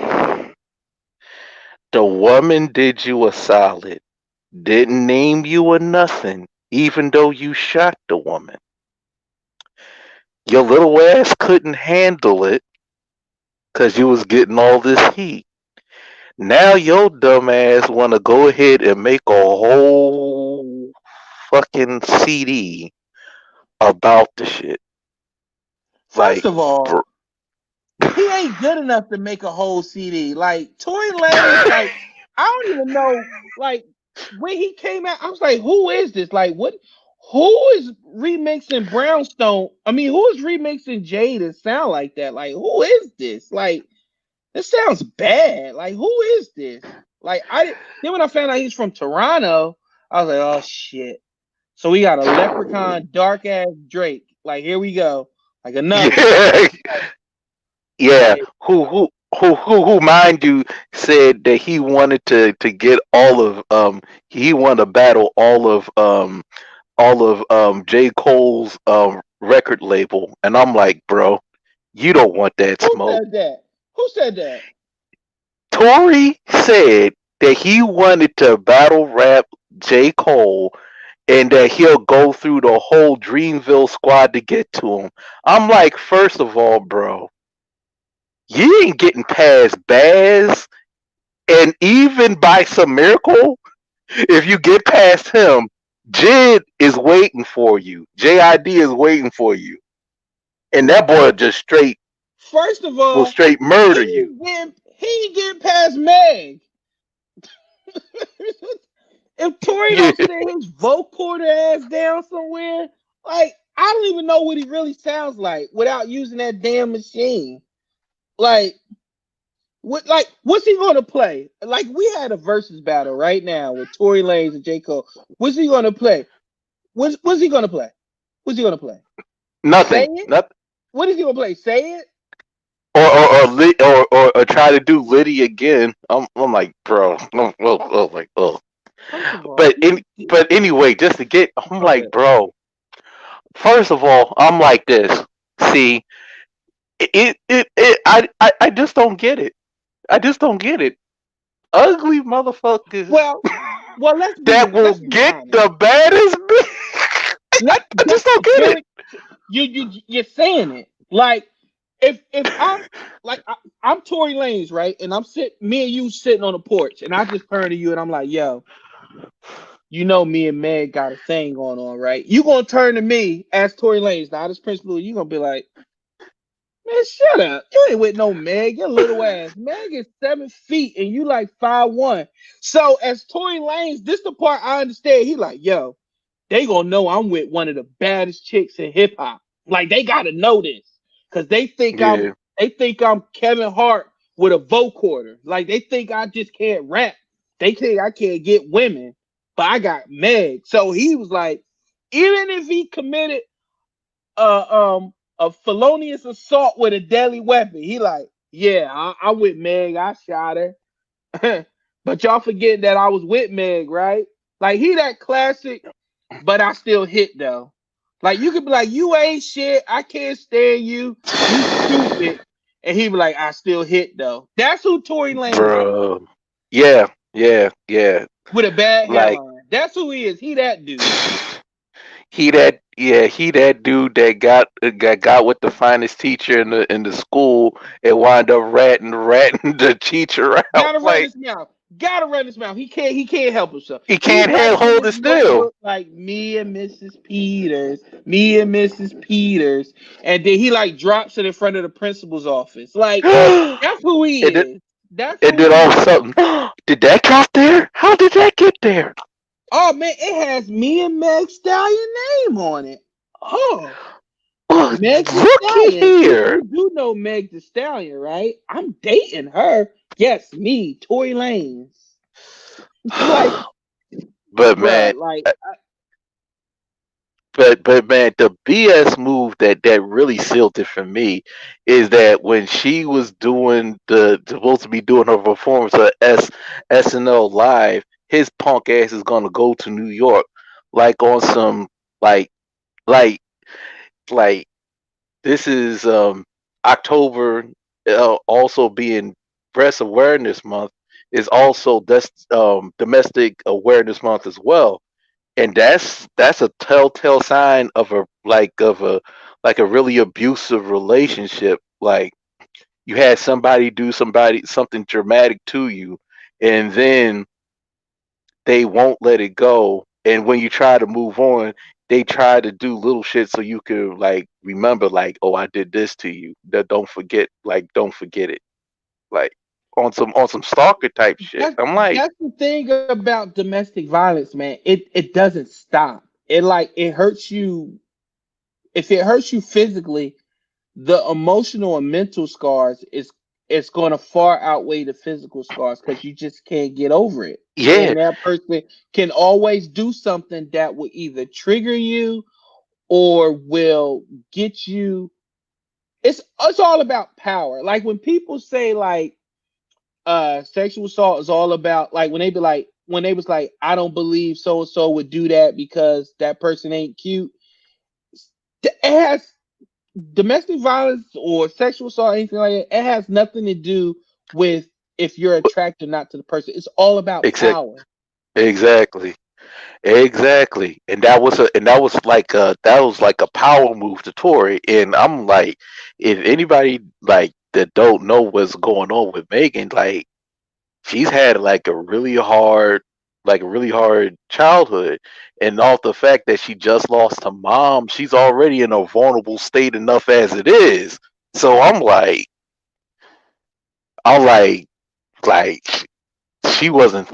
B: the woman did you a solid, didn't name you or nothing, even though you shot the woman. Your little ass couldn't handle it because you was getting all this heat. Now your dumb ass want to go ahead and make a whole fucking CD about the shit.
A: First
B: Like,
A: of all,
B: br-
A: he ain't good enough to make a whole CD. Like Tory Lanez, like I don't even know. Like when he came out, I was like, who is this? Like what? Who is remixing Brownstone? I mean, who is remixing Jade and sound like that? Like who is this? Like this sounds bad. Like who is this? Like then when I found out he's from Toronto, I was like, oh shit. So we got a leprechaun, dark ass Drake. Like here we go. Like another one.
B: yeah, yeah.
A: Like
B: Who, mind you, said that he wanted to get all of he wanted to battle all of J Cole's record label, and I'm like, bro, you don't want that
A: who
B: smoke.
A: said that? Who said that?
B: Tory said that he wanted to battle rap J Cole and that he'll go through the whole Dreamville squad to get to him. I'm like, first of all, bro, you ain't getting past Baz, and even by some miracle, if you get past him, Jid is waiting for you. JID is waiting for you, and that boy just straight
A: First of
B: will
A: all,
B: straight murder you.
A: he ain't getting past Meg. If Tory
B: Yeah,
A: don't sit his vocoder ass down somewhere, like I don't even know what he really sounds like without using that damn machine. Like what's he gonna play? Like we had a versus battle right now with Tory Lanez and J. Cole. What's he gonna play? What's he gonna play? What's he gonna play? Say
B: nothing,
A: it?
B: nothing.
A: What is he gonna play? Say it?
B: Or try to do Liddy again. I'm like, bro, like, oh.
A: First of all,
B: But but anyway, just to get, I'm like,
A: okay.
B: bro. First of all, I'm like this. See, I just don't get it. I just don't get it. Ugly motherfuckers.
A: Well, Well, let's
B: that will
A: be
B: get
A: honest.
B: the baddest bitch.
A: Let
B: I just
A: just
B: don't get it.
A: very you're saying it like if I'm like I'm Tory Lanez, right? And me and you sitting on the porch, and I just turn to you and I'm like, yo, you know me and Meg got a thing going on, right? You gonna turn to me as Tory Lanez, not as Prince Blue. You gonna be like, man, shut up. You ain't with no Meg, your little ass. Meg is 7 feet and you like 5'1". So as Tory Lanez, this the part I understand. He like, yo, they gonna know I'm with one of the baddest chicks in hip hop. Like they gotta know this. Cause
B: Yeah,
A: they think I'm Kevin Hart with a vocoder. Like they think I just can't rap. They think I can't get women, but I got Meg. So he was like, even if he committed a felonious assault with a deadly weapon, he like, yeah, I'm with Meg. I shot her. But y'all forget that I was with Meg, right? Like he that classic, but I still hit though. Like you could be like, you ain't shit. I can't stand you. You stupid. And he be like, I still hit though. That's who Tory Lanez is
B: bro. Yeah, yeah, yeah.
A: with a bad
B: Like
A: hairline. That's who he is. He that dude.
B: he that dude that got with the finest teacher in the school and wound up ratting the teacher out.
A: Gotta run
B: Like
A: his mouth. Gotta run his mouth. He can't help himself.
B: he
A: He
B: can't
A: writes in
B: hold
A: his
B: it still.
A: notebook like me and Mrs. Peters, me and Mrs. Peters, and then he like drops it in front of the principal's office. Like
B: it
A: that's who he
B: did
A: is. That's
B: it
A: who
B: did all
A: he
B: of a
A: is.
B: sudden. Did that drop there? How did that get there?
A: Oh man, it has me and Meg Stallion name on it. Oh,
B: Well,
A: Meg the
B: looky
A: Stallion.
B: here.
A: You do know Meg the Stallion, right? I'm dating her. Yes, me, Tory Lanez. Like,
B: But man,
A: bruh, like
B: but man, the BS move that really sealed it for me is that when she was doing the supposed to be doing her performance at SNL Live, his punk ass is gonna go to New York, like on some like like like this is October, also being Breast Awareness Month is also domestic awareness month as well, and that's a telltale sign of a really abusive relationship. Like you had somebody do something dramatic to you, and then they won't let it go. And when you try to move on, they try to do little shit so you can like remember, like, oh, I did this to you. That don't forget it. Like on some stalker type shit. I'm like,
A: that's the thing about domestic violence, man. It doesn't stop. It hurts you. If it hurts you physically, the emotional and mental scars is it's going to far outweigh the physical scars because you just can't get over it.
B: yeah,
A: And that person can always do something that will either trigger you or will get you. It's all about power. Like when people say like sexual assault is all about like when they was like I don't believe so and so would do that because that person ain't cute. It has domestic violence or sexual assault, anything like that, it has nothing to do with if you're attracted or not to the person. It's all about
B: exact,
A: power.
B: exactly. Exactly, and that was like a power move to Tory, and I'm like, if anybody like that don't know what's going on with Megan, like she's had like a really hard childhood, and off the fact that she just lost her mom, she's already in a vulnerable state enough as it is. So I'm like she wasn't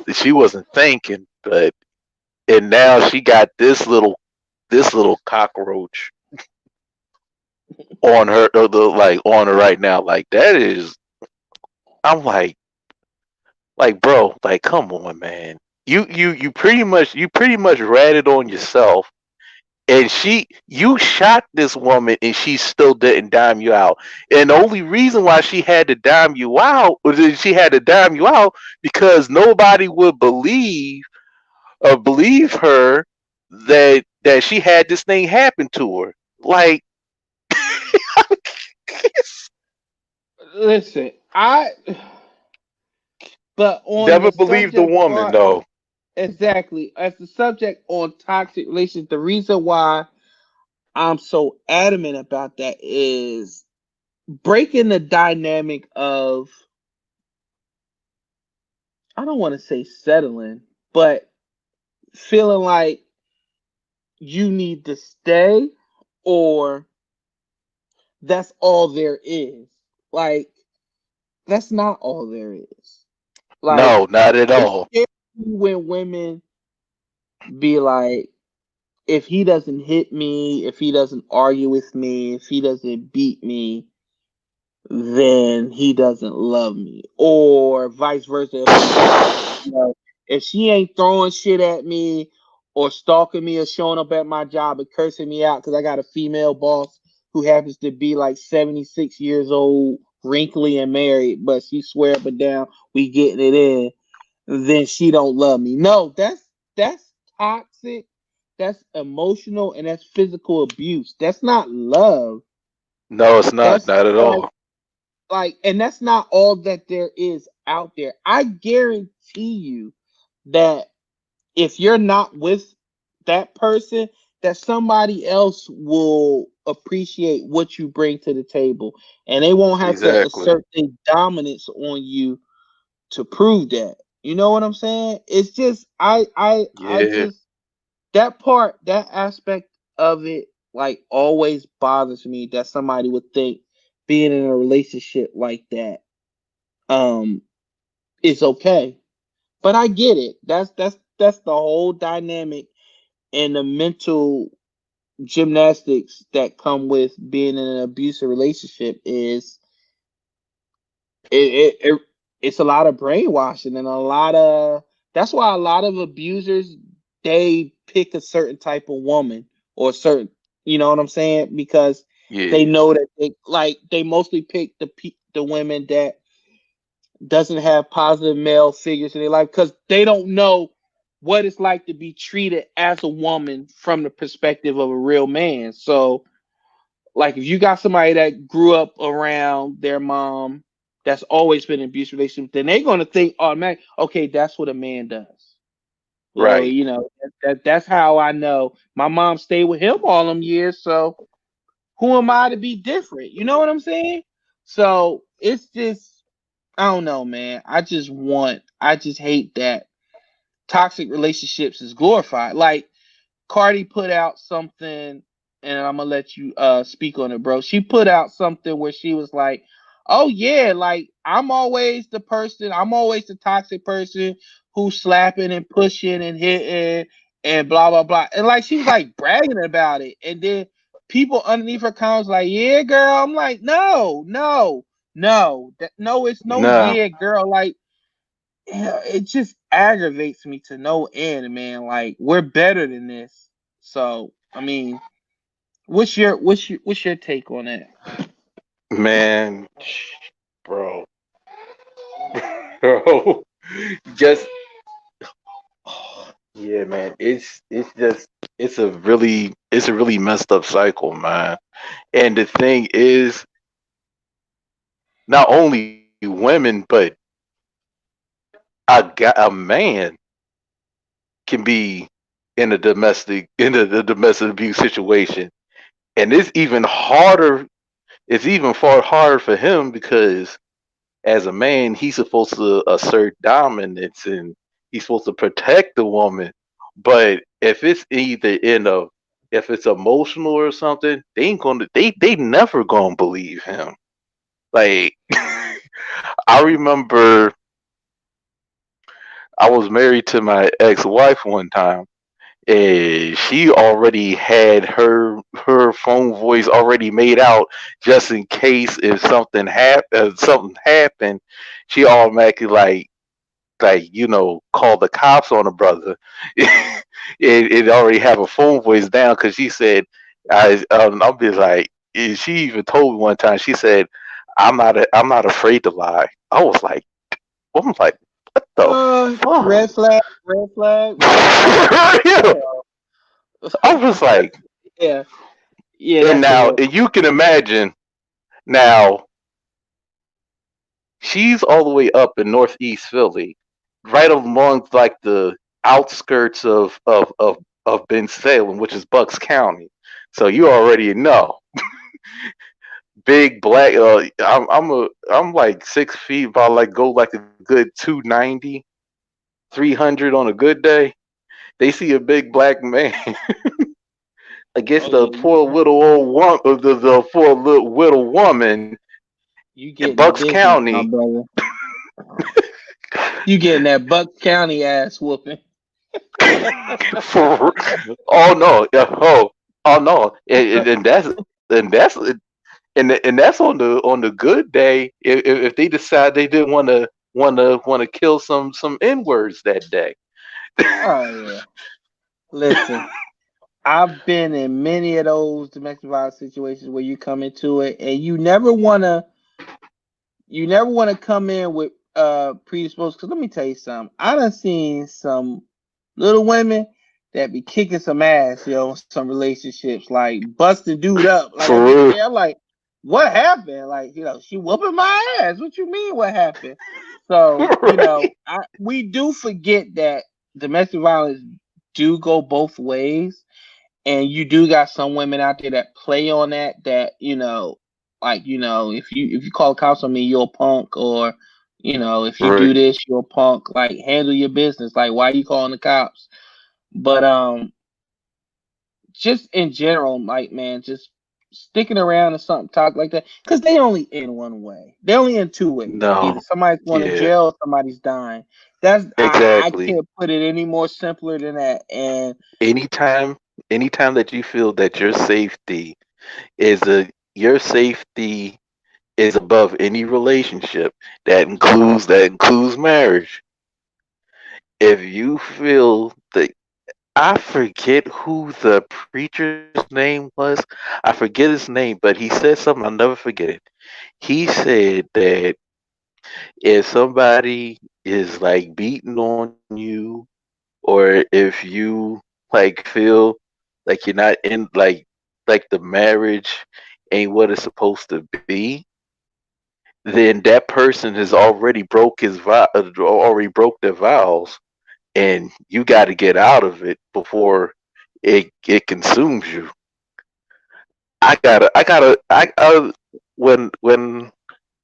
B: thinking, but and now she got this little cockroach on her on her right now. Like that is I'm like bro, like come on man. You pretty much ratted on yourself, and you shot this woman and she still didn't dime you out. And the only reason why she had to dime you out was that she had to dime you out because nobody would believe her that she had this thing happen to her. Like
A: Listen, I but on
B: never
A: the
B: believed the
A: subject
B: woman
A: part,
B: though.
A: exactly. As the subject on toxic relations, the reason why I'm so adamant about that is breaking the dynamic of, I don't want to say settling, but feeling like you need to stay or that's all there is. Like, that's not all there is. Like,
B: No, not at
A: it
B: all.
A: scares me when women be like, if he doesn't hit me, if he doesn't argue with me, if he doesn't beat me, then he doesn't love me. Or vice versa. If a woman, you know, if she ain't throwing shit at me or stalking me or showing up at my job and cursing me out because I got a female boss who happens to be like 76 years old, wrinkly and married, but she swear up and down we getting it in, then she don't love me. No, that's toxic. That's emotional and that's physical abuse. That's not love.
B: No, it's not.
A: That's
B: Not at
A: like
B: all.
A: and that's not all that there is out there. I guarantee you that if you're not with that person, that somebody else will appreciate what you bring to the table and they won't have to
B: Exactly.
A: assert their dominance on you to prove that. You know what I'm saying? It's just I
B: Yeah.
A: just that part, that aspect of it, like always bothers me that somebody would think being in a relationship like that um is okay. But I get it. That's the whole dynamic and the mental gymnastics that come with being in an abusive relationship is it it's a lot of brainwashing and a lot of that's why a lot of abusers they pick a certain type of woman or certain, you know what I'm saying, because they
B: Yeah.
A: know that they mostly pick the women that doesn't have positive male figures in their life because they don't know what it's like to be treated as a woman from the perspective of a real man. So like if you got somebody that grew up around their mom that's always been in an abusive relationship, then they're gonna think automatic, okay, that's what a man does. Well,
B: Right.
A: you know, that's how I know. My mom stayed with him all them years, so who am I to be different? You know what I'm saying? So it's just I don't know, man. I just hate that toxic relationships is glorified. Like Cardi put out something, and I'm gonna let you speak on it, bro. She put out something where she was like, "Oh yeah, like I'm always the toxic person who's slapping and pushing and hitting and blah blah blah." And like she was like bragging about it, and then people underneath her comments like, "Yeah, girl." I'm like, "No, no, no, no, it's no
B: Nah.
A: yeah, girl." Like yeah, it just aggravates me to no end, man. Like we're better than this. So I mean, what's your take on that?
B: Man, bro. Bro. Just yeah, man. It's just it's a really messed up cycle, man. And the thing is, not only women, but a man can be in a domestic abuse situation, and it's even far harder for him because as a man, he's supposed to assert dominance and he's supposed to protect the woman. But if it's emotional or something, they never gonna believe him. Like I remember I was married to my ex-wife one time, and she already had her phone voice already made out just in case if something happened, she automatically call the cops on a brother. It already have a phone voice down because she said, I'll be like, she even told me one time. She said, I'm not afraid to lie. I'm like, what the fuck?
A: Red flag, red flag, red flag. Yeah,
B: I was
A: that's
B: like,
A: yeah, yeah.
B: and
A: That's a
B: now
A: red.
B: and you can imagine now she's all the way up in northeast Philly, right among like outskirts of Bensalem, which is Bucks County. So you already know. Big black. I'm like 6 feet, but I like go like a good 290, 300 on a good day. They see a big black man against
A: Oh
B: the
A: yeah,
B: poor little old woman, the poor little widow woman
A: you
B: in
A: getting the
B: Bucks
A: business, my
B: County.
A: brother. You getting that Bucks County ass whooping.
B: For, oh no, oh no, and that's on the good day. If they decide they didn't want to kill some N words that day.
A: Oh yeah. Listen, I've been in many of those domestic violence situations where you come into it and you never wanna come in with predisposed. Because let me tell you something. I done seen some little women that be kicking some ass, some relationships, like busting dude up. Like I get
B: For
A: there, I'm like, what happened? Like, she whooping my ass. What you mean what happened? So,
B: right,
A: we do forget that domestic violence do go both ways. And you do got some women out there that play on that like if you call the cops on me, you're a punk, or if you do
B: right,
A: this, you're a punk. Like, handle your business. Like, why are you calling the cops? But just in general, like, man, just sticking around or something talk like that, because they only in one way. They only in two ways. Either
B: no,
A: somebody's going to
B: yeah,
A: jail or somebody's dying. That's I
B: exactly.
A: can't put it any more simpler than that. And
B: Anytime, anytime that you feel that your safety is above any relationship that includes marriage. If you feel that I forget who the preacher's name was. I forget his name, but he said something, I'll never forget it. He said that if somebody is like beating on you, or if you like feel like you're not in like the marriage ain't what it's supposed to be, then that person has already broke their vows, and you got to get out of it before it consumes you.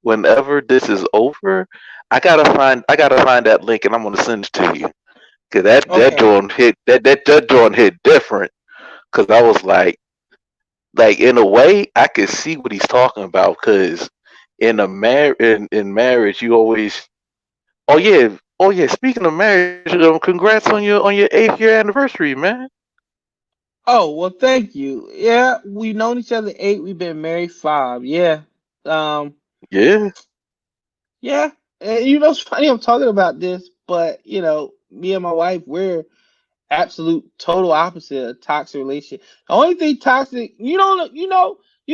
B: Whenever this is over, I gotta find that link, and I'm gonna send it to you. Cause that
A: okay,
B: joint hit that joint hit different. Cause I was like in a way I could see what he's talking about. Cause in marriage you always, oh yeah. Speaking of marriage, congrats on your 8th year anniversary, man.
A: oh, well, thank you. Yeah, we've known each other 8. We've been married 5. Yeah. Um,
B: Yeah,
A: yeah. And it's funny I'm talking about this, but me and my wife, we're absolute total opposite of toxic relationship. The only thing toxic,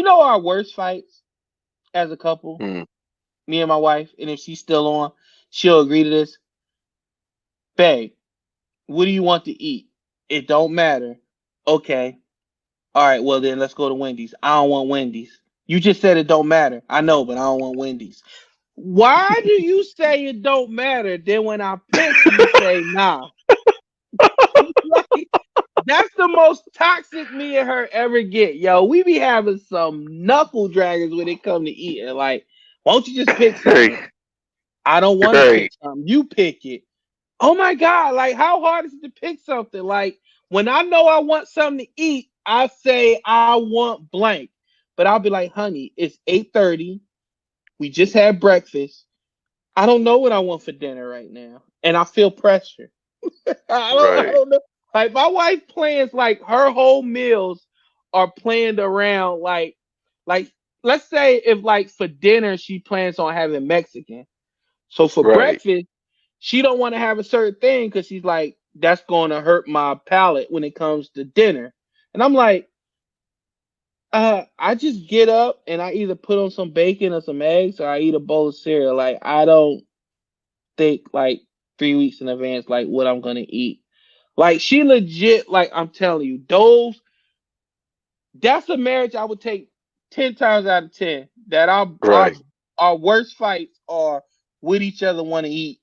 A: our worst fights as a couple,
B: mm,
A: me and my wife, and if she's still on, she'll agree to this. Babe, what do you want to eat? It don't matter. Okay. All right, well then let's go to Wendy's. I don't want Wendy's. You just said it don't matter. I know, but I don't want Wendy's. Why do you say it don't matter? Then when I pick, you say nah. Like, that's the most toxic me and her ever get. Yo, we be having some knuckle draggers when it come to eating. Like, won't you just pick
B: right,
A: something? I don't want to
B: right,
A: pick something. You pick it. Oh my God, like, how hard is it to pick something? Like, when I know I want something to eat, I say I want blank. But I'll be like, honey, it's 8:30. We just had breakfast. I don't know what I want for dinner right now. And I feel pressure. I
B: right,
A: don't know. Like, my wife plans, like, her whole meals are planned around, like let's say if, like, for dinner she plans on having Mexican. So for
B: right.
A: breakfast, she don't want to have a certain thing because she's like, that's going to hurt my palate when it comes to dinner. And I'm like, I just get up and I either put on some bacon or some eggs, or I eat a bowl of cereal. Like, I don't think, like, 3 weeks in advance, like, what I'm gonna eat. Like, she legit, like, I'm telling you, that's a marriage I would take 10 times out of 10. That our
B: Right.
A: our worst fights are with each other want to eat.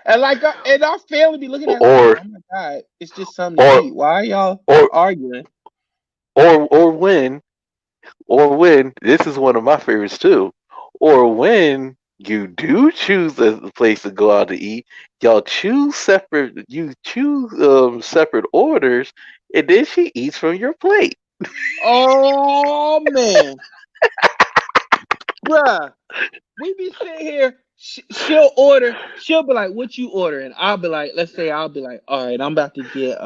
A: And like, and our family be looking at us like,
B: or
A: oh my god, it's just something to
B: or
A: eat. Why are y'all
B: or
A: arguing?
B: or when this is one of my favorites too, or when you do choose a place to go out to eat, y'all choose separate. You choose separate orders, and then she eats from your plate.
A: Oh man, bruh. We be sitting here. She'll order. She'll be like, "What you ordering?" I'll be like, "Let's say I'll be like, all right, I'm about to get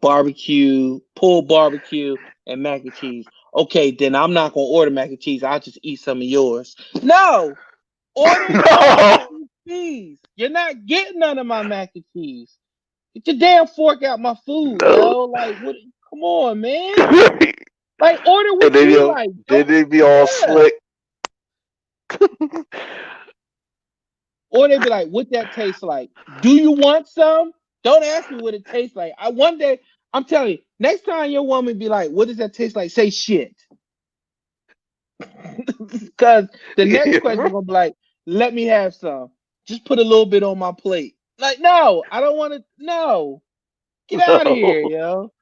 A: barbecue, pulled barbecue, and mac and cheese. Okay, then I'm not gonna order mac and cheese. I'll just eat some of yours. No, order your mac
B: No,
A: and cheese. You're not getting none of my mac and cheese. Get your damn fork out my food,
B: no.
A: yo. Like, what? Come on, man.
B: And
A: Like, order what
B: then
A: you like.
B: then
A: Don't.
B: they be all
A: Yeah.
B: slick.
A: Or they be like, what that tastes like? Do you want some? Don't ask me what it tastes like. I one day, I'm telling you, next time your woman be like, what does that taste like? Say shit. Because the next question gonna be like, let me have some. Just put a little bit on my plate. Like, no, I don't want to. No, get out of here,
B: No,
A: yo.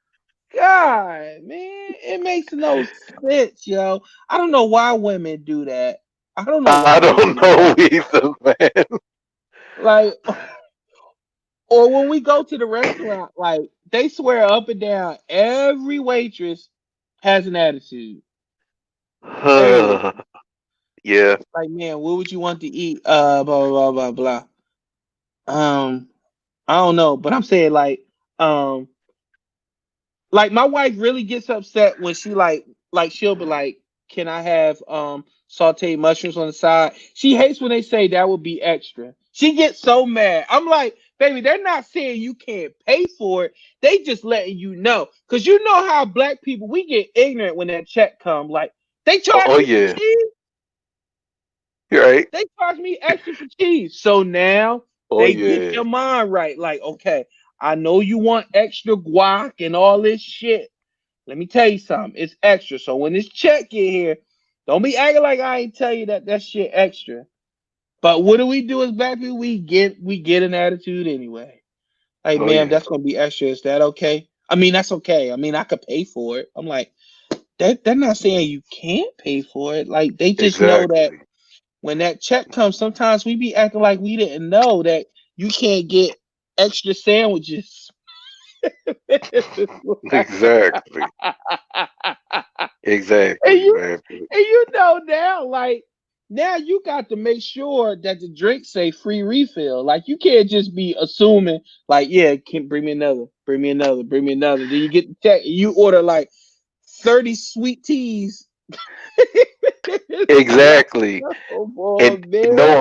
A: God, man, it makes no sense, yo. I don't know why women do that. I don't know
B: I
A: why they
B: don't
A: do that.
B: know either, man.
A: Like, or when we go to the restaurant, like they swear up and down, every waitress has an attitude. Every waitress.
B: Yeah.
A: Like, man, what would you want to eat? Blah blah blah blah blah. I don't know, but I'm saying um, like my wife really gets upset when she like she'll be like, "Can I have sauteed mushrooms on the side?" She hates when they say that would be extra. She gets so mad. I'm like, "Baby, they're not saying you can't pay for it. They just letting you know, cause you know how black people we get ignorant when that check come. Like they charge
B: Oh
A: me for
B: yeah.
A: cheese.
B: You're right.
A: They charge me extra for cheese. So now
B: Oh
A: they get
B: yeah.
A: your mind right. Like, okay, I know you want extra guac and all this shit. Let me tell you something. It's extra. So when this check get here, don't be acting like I ain't tell you that shit extra. But what do we do as black people? We get an attitude anyway. Hey,
B: Oh
A: ma'am,
B: yeah.
A: that's gonna be extra. Is that okay? I mean, that's okay. I mean, I could pay for it. I'm like, they're not saying you can't pay for it. Like they just know that
B: Exactly.
A: when that check comes, sometimes we be acting like we didn't know that you can't get extra sandwiches.
B: Exactly.
A: and
B: Exactly,
A: you
B: man.
A: and you know now, like now you got to make sure that the drinks say free refill. Like you can't just be assuming, like, yeah, can bring me another, bring me another, bring me another. Then you get the check and you order like 30 sweet teas. It's like,
B: Exactly.
A: oh boy,
B: And
A: man.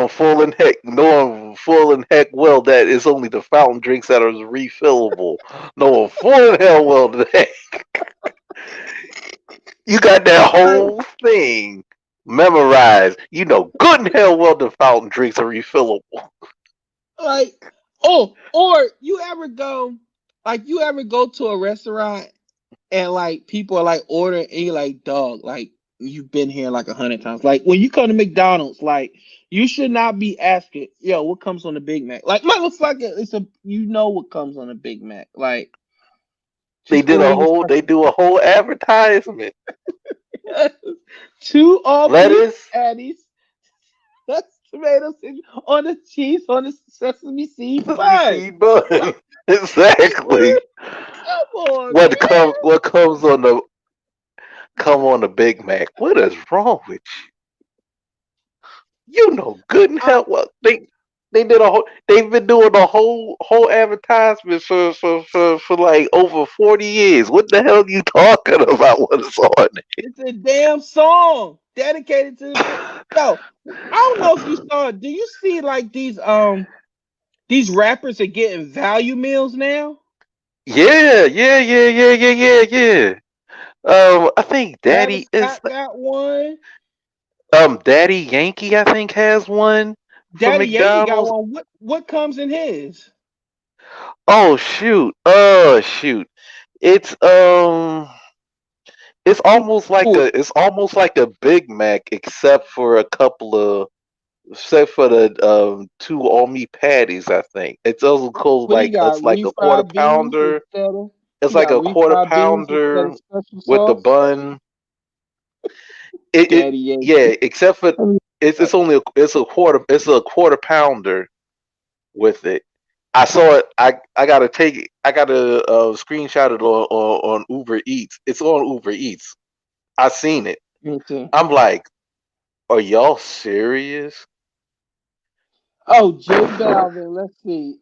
B: knowing full and heck well that it's only the fountain drinks that are refillable. Knowing full and hell well that you got that
A: Like,
B: whole thing memorized. You know good and hell well the fountain drinks are refillable.
A: like, oh, or you ever go to a restaurant and like people are like ordering and you're like, dog, like you've been here like 100 times. Like when you come to McDonald's, like you should not be asking, yo, what comes on the Big Mac? Like motherfucker, you know what comes on a Big Mac. Like just order your
B: They
A: fucking
B: do a whole advertisement.
A: two all beef
B: Lettuce,
A: patties, that's tomato on the cheese on the sesame seed
B: sesame
A: bun.
B: seed bun.
A: Like just
B: Exactly.
A: order. Come on, man.
B: What come on the Big Mac? What is wrong with you? You know good and
A: I,
B: hell well they've been doing a whole advertisement for like over 40 years. What the hell are you talking about what is on
A: It's a damn song dedicated to the big. Yo, I don't know if you saw it. Do you see like these rappers are getting value meals now?
B: Yeah. I think
A: Travis Scott got one.
B: Daddy Yankee I think has one for
A: Daddy Yankee got
B: McDonald's.
A: one. What comes in his?
B: Oh shoot. Shoot. It's
A: Who?
B: it's almost like a Big Mac except for a couple of except for the two all meat patties. I think it's also called
A: What he
B: like
A: got?
B: it's like a quarter
A: Refried beans
B: pounder.
A: instead of
B: It's
A: he
B: like
A: got
B: a quarter
A: refried beans instead
B: pounder
A: of special
B: with the
A: sauce.
B: bun. It
A: Daddy
B: yeah,
A: Yankee.
B: except for
A: I mean,
B: it's only it's a quarter pounder with it. I saw it. I gotta take it. I gotta screenshot it on Uber Eats. It's on Uber Eats. I seen it.
A: me too.
B: I'm like, are y'all serious?
A: Oh, J Balvin. Let's see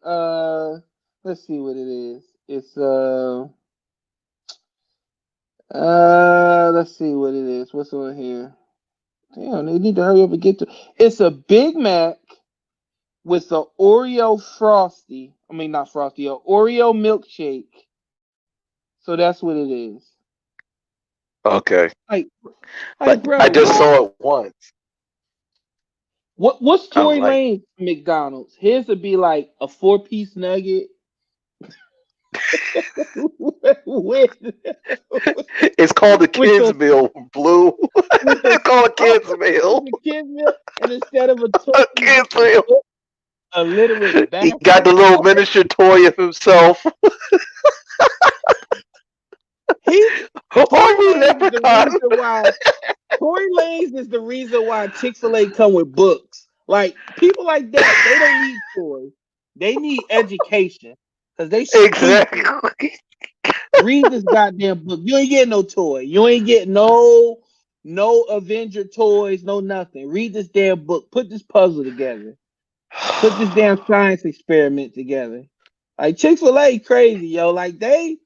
A: what it is. It's let's see what it is. What's on here? Damn, they need to hurry up and get to. It's a Big Mac with a Oreo frosty. I mean, not frosty, a Oreo milkshake. So that's what it is.
B: Okay,
A: Like,
B: like I
A: bro,
B: just
A: what?
B: saw it once.
A: What's
B: I was
A: Tory
B: like,
A: Lane's McDonald's? His would be like a 4-piece nugget with
B: it's called a
A: with
B: kids
A: a
B: meal. Blue.
A: with a
B: It's called a
A: oh,
B: kids meal.
A: with a kid meal, and instead of a toy,
B: A
A: you get
B: kids meal.
A: a literate
B: He got
A: basket.
B: the little miniature toy of himself.
A: He
B: Oh,
A: Tory
B: you
A: Lanez is the
B: leprechaun.
A: reason why Tory Lanez is the reason why Chick-fil-A come with books. Like people like that, they don't need toys. They need education. Cause they stupid.
B: Exactly.
A: Read this goddamn book. You ain't getting no toy. You ain't getting no Avenger toys, no nothing. Read this damn book. Put this puzzle together. Put this damn science experiment together. Like Chick-fil-A crazy, yo. Like they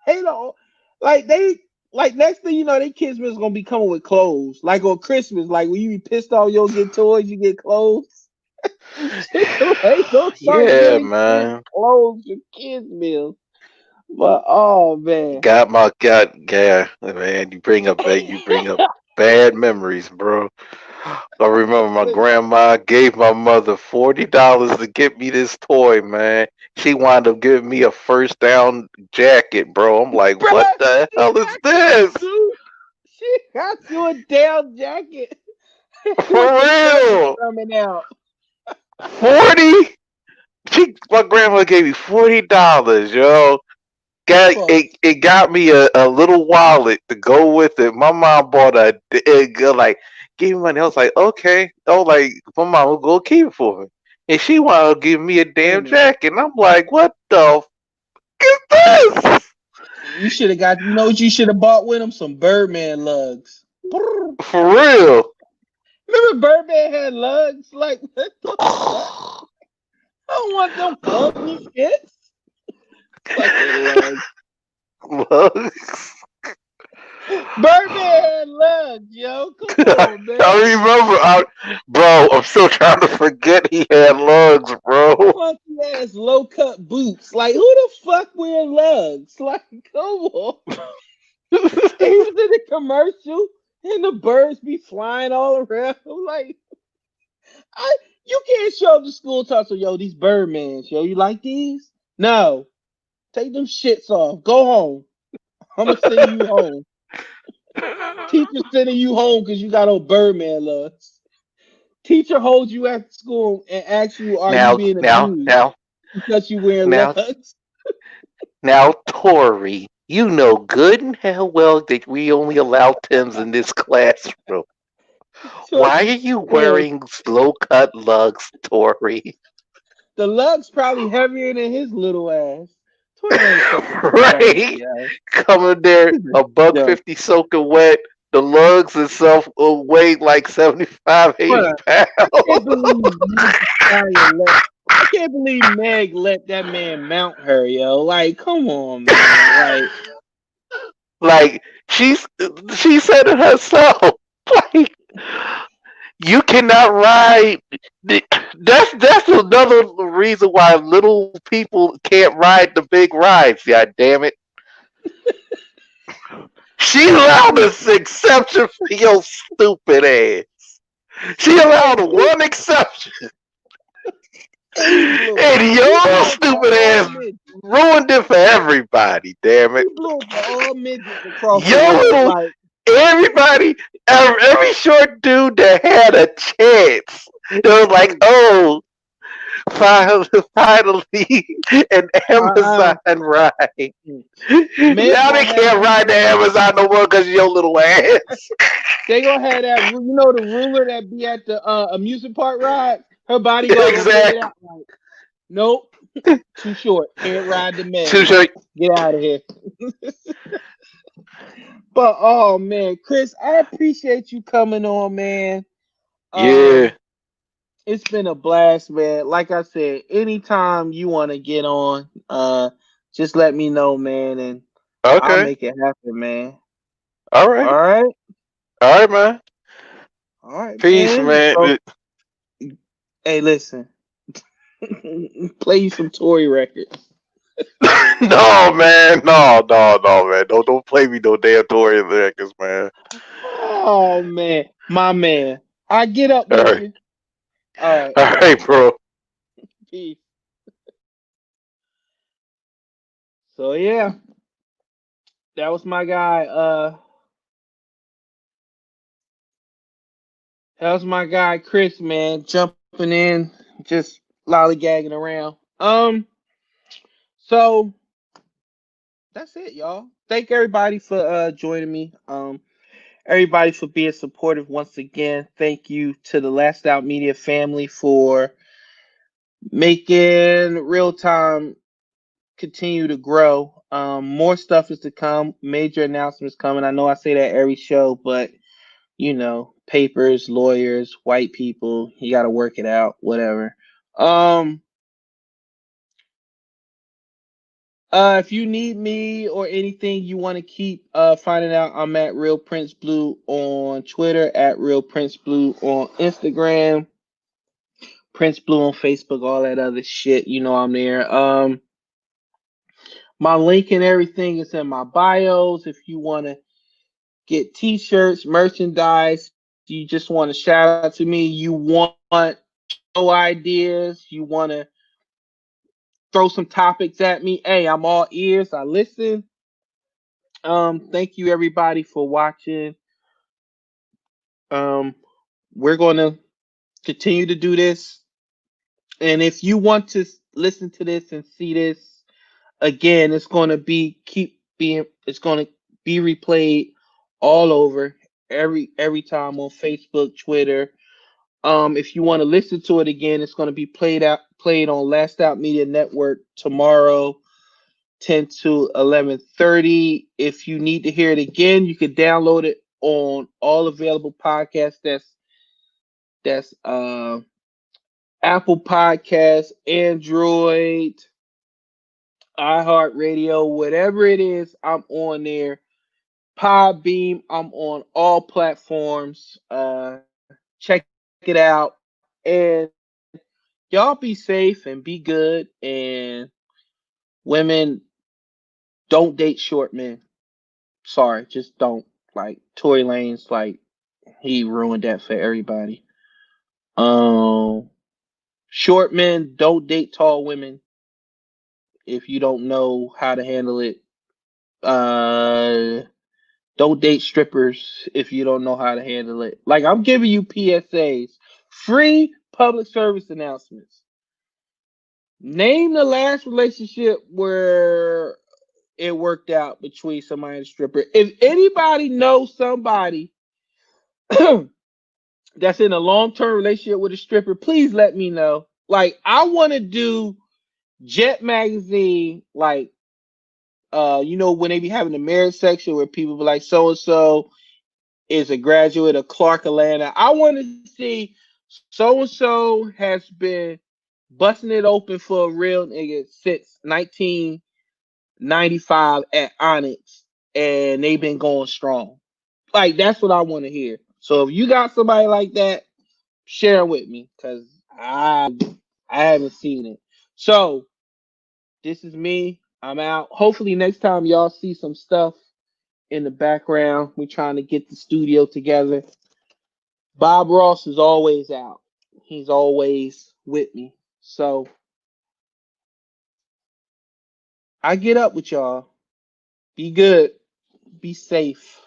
A: don't like they like next thing you know, they kids was gonna be coming with clothes. Like on Christmas, like when you be pissed off, you don't get toys, you get clothes. Chick-fil-A gonna start
B: Yeah,
A: giving kids
B: man.
A: clothes and kids meals. But oh man.
B: Got my got yeah, man. You bring up bad memories, bro. I remember my grandma gave my mother $40 to get me this toy, man. She wound up giving me a first down jacket, bro. I'm like,
A: Bruh,
B: what the
A: she
B: hell is
A: got you,
B: this?
A: dude. She got you a down jacket
B: For
A: with the curtains
B: real?
A: coming out.
B: 40? My grandma gave me $40, yo.
A: Fuck.
B: It got me a little wallet to go with it. My mom bought like gave me money. I was like, okay. I was like, my mom will go keep it for me. And she wanted to give me a
A: Wait a
B: damn
A: minute.
B: jacket. And I'm like, what the f is this?
A: You should have got. You know what you should have bought with him? Some Birdman lugs. Brrr.
B: For real.
A: Remember Birdman had lugs? Like what the fuck? I don't want them funky shits. Fucking lugs.
B: Look.
A: Birdman had lugs, yo. Come on,
B: I
A: man.
B: remember, bro. I'm still trying to forget he had lugs, bro.
A: Funky ass low cut boots. Like who the fuck wear lugs? Like come on. And he was in the commercial, and the birds be flying all around. I'm like, you can't show up to school talk to yo these Birdmans. Yo, you like these? No, take them shits off. Go home. I'm gonna send you home. Teacher sending you home because you got on Birdman lugs. Teacher holds you at school and asks you, "Are you
B: now,
A: being
B: now,
A: abused
B: now,
A: because you wear
B: now,
A: lugs?"
B: now, Tori, you know good and hell well that we only allow Tims in this classroom.
A: So,
B: Why are you
A: hey,
B: wearing low cut lugs, Tori?
A: the lugs probably heavier than his little ass. Tory Lane's such a joke,
B: Right?
A: yo.
B: Coming there,
A: He's a
B: a buck
A: joke.
B: 50 soaking wet. The lugs itself will weigh like 75, 80
A: Bruh,
B: pounds.
A: I can't believe Meg Thee Stallion let. I can't believe Meg let that man mount her, yo. Like, come on, man. Like,
B: Like she said it herself. Like you cannot ride. That's another reason why little people can't ride the big rides. God damn it! She allowed us exception for your stupid ass. She
A: hey,
B: allowed one exception,
A: he blew it.
B: and
A: He
B: your
A: blew it for
B: stupid
A: all
B: ass
A: midgets.
B: ruined it for everybody. Damn it!
A: He blew it for all midgets across the
B: Your
A: world.
B: little
A: Like,
B: everybody, every short dude that had a chance It was like, oh, finally, an Amazon
A: Uh,
B: ride.
A: man
B: Now they
A: gonna have
B: can't ride the Amazon no more because your little ass.
A: they gonna have that the ruler that be at the amusement park ride. Her bodyguard gonna bring it
B: Exactly.
A: out. Like, nope, too short. Can't ride the
B: Too
A: man.
B: short.
A: Get out of here. But oh man, Chris, I appreciate you coming on, man.
B: Yeah.
A: Um, it's been a blast, man. Like I said, anytime you want to get on, just let me know, man, and I'll
B: Okay.
A: make it happen, man.
B: All
A: All
B: right.
A: right,
B: All right, man.
A: all right,
B: Peace,
A: man. So,
B: man.
A: hey, listen, play you some Tory records.
B: No, man. No, man. Don't play me no damn Tory records, man.
A: Oh man, my man. I get up
B: All
A: with
B: right.
A: you. All right,
B: All right, bro.
A: peace. So yeah, that was my guy. That was my guy Chris, man, jumping in, just lollygagging around. So that's it, y'all. Thank everybody for joining me. Everybody for being supportive once again. Thank you to the Last Out Media family for making real time continue to grow. More stuff is to come. Major announcements coming. I know I say that every show, but papers, lawyers, white people, you got to work it out. Whatever. Um, if you need me or anything you want to keep finding out, I'm at Real Prince Blue on Twitter, at Real Prince Blue on Instagram, Prince Blue on Facebook, all that other shit. You know I'm there. My link and everything is in my bios. If you want to get t-shirts, merchandise, you just want to shout out to me, you want show ideas, you want to throw some topics at me, hey, I'm all ears. I listen. Thank you everybody for watching. Um, we're going to continue to do this. And if you want to listen to this and see this again, it's going to it's going to be replayed all over every time on Facebook, Twitter. If you want to listen to it again, it's going to be played on Last Out Media Network tomorrow, 10 to 11:30. If you need to hear it again, you can download it on all available podcasts. That's Apple Podcasts, Android, iHeartRadio, whatever it is, I'm on there. Podbeam, I'm on all platforms. Check it out. And y'all be safe and be good. And women, don't date short men. Sorry, just don't. Like Tory Lanez, like he ruined that for everybody. Um, Short men don't date tall women if you don't know how to handle it. Uh, don't date strippers if you don't know how to handle it. Like I'm giving you PSAs, free public service announcements. Name the last relationship where it worked out between somebody and a stripper. If anybody knows somebody that's in a long-term relationship with a stripper, please let me know. Like I want to do Jet Magazine, like when they be having the marriage section where people be like, so and so is a graduate of Clark Atlanta. I want to see so and so has been busting it open for a real nigga since 1995 at Onyx, and they've been going strong. Like that's what I want to hear. So if you got somebody like that, share it with me because I haven't seen it. So this is me. I'm out. Hopefully next time y'all see some stuff in the background. We're trying to get the studio together. Bob Ross is always out. He's always with me. So I get up with y'all. Be good. Be safe.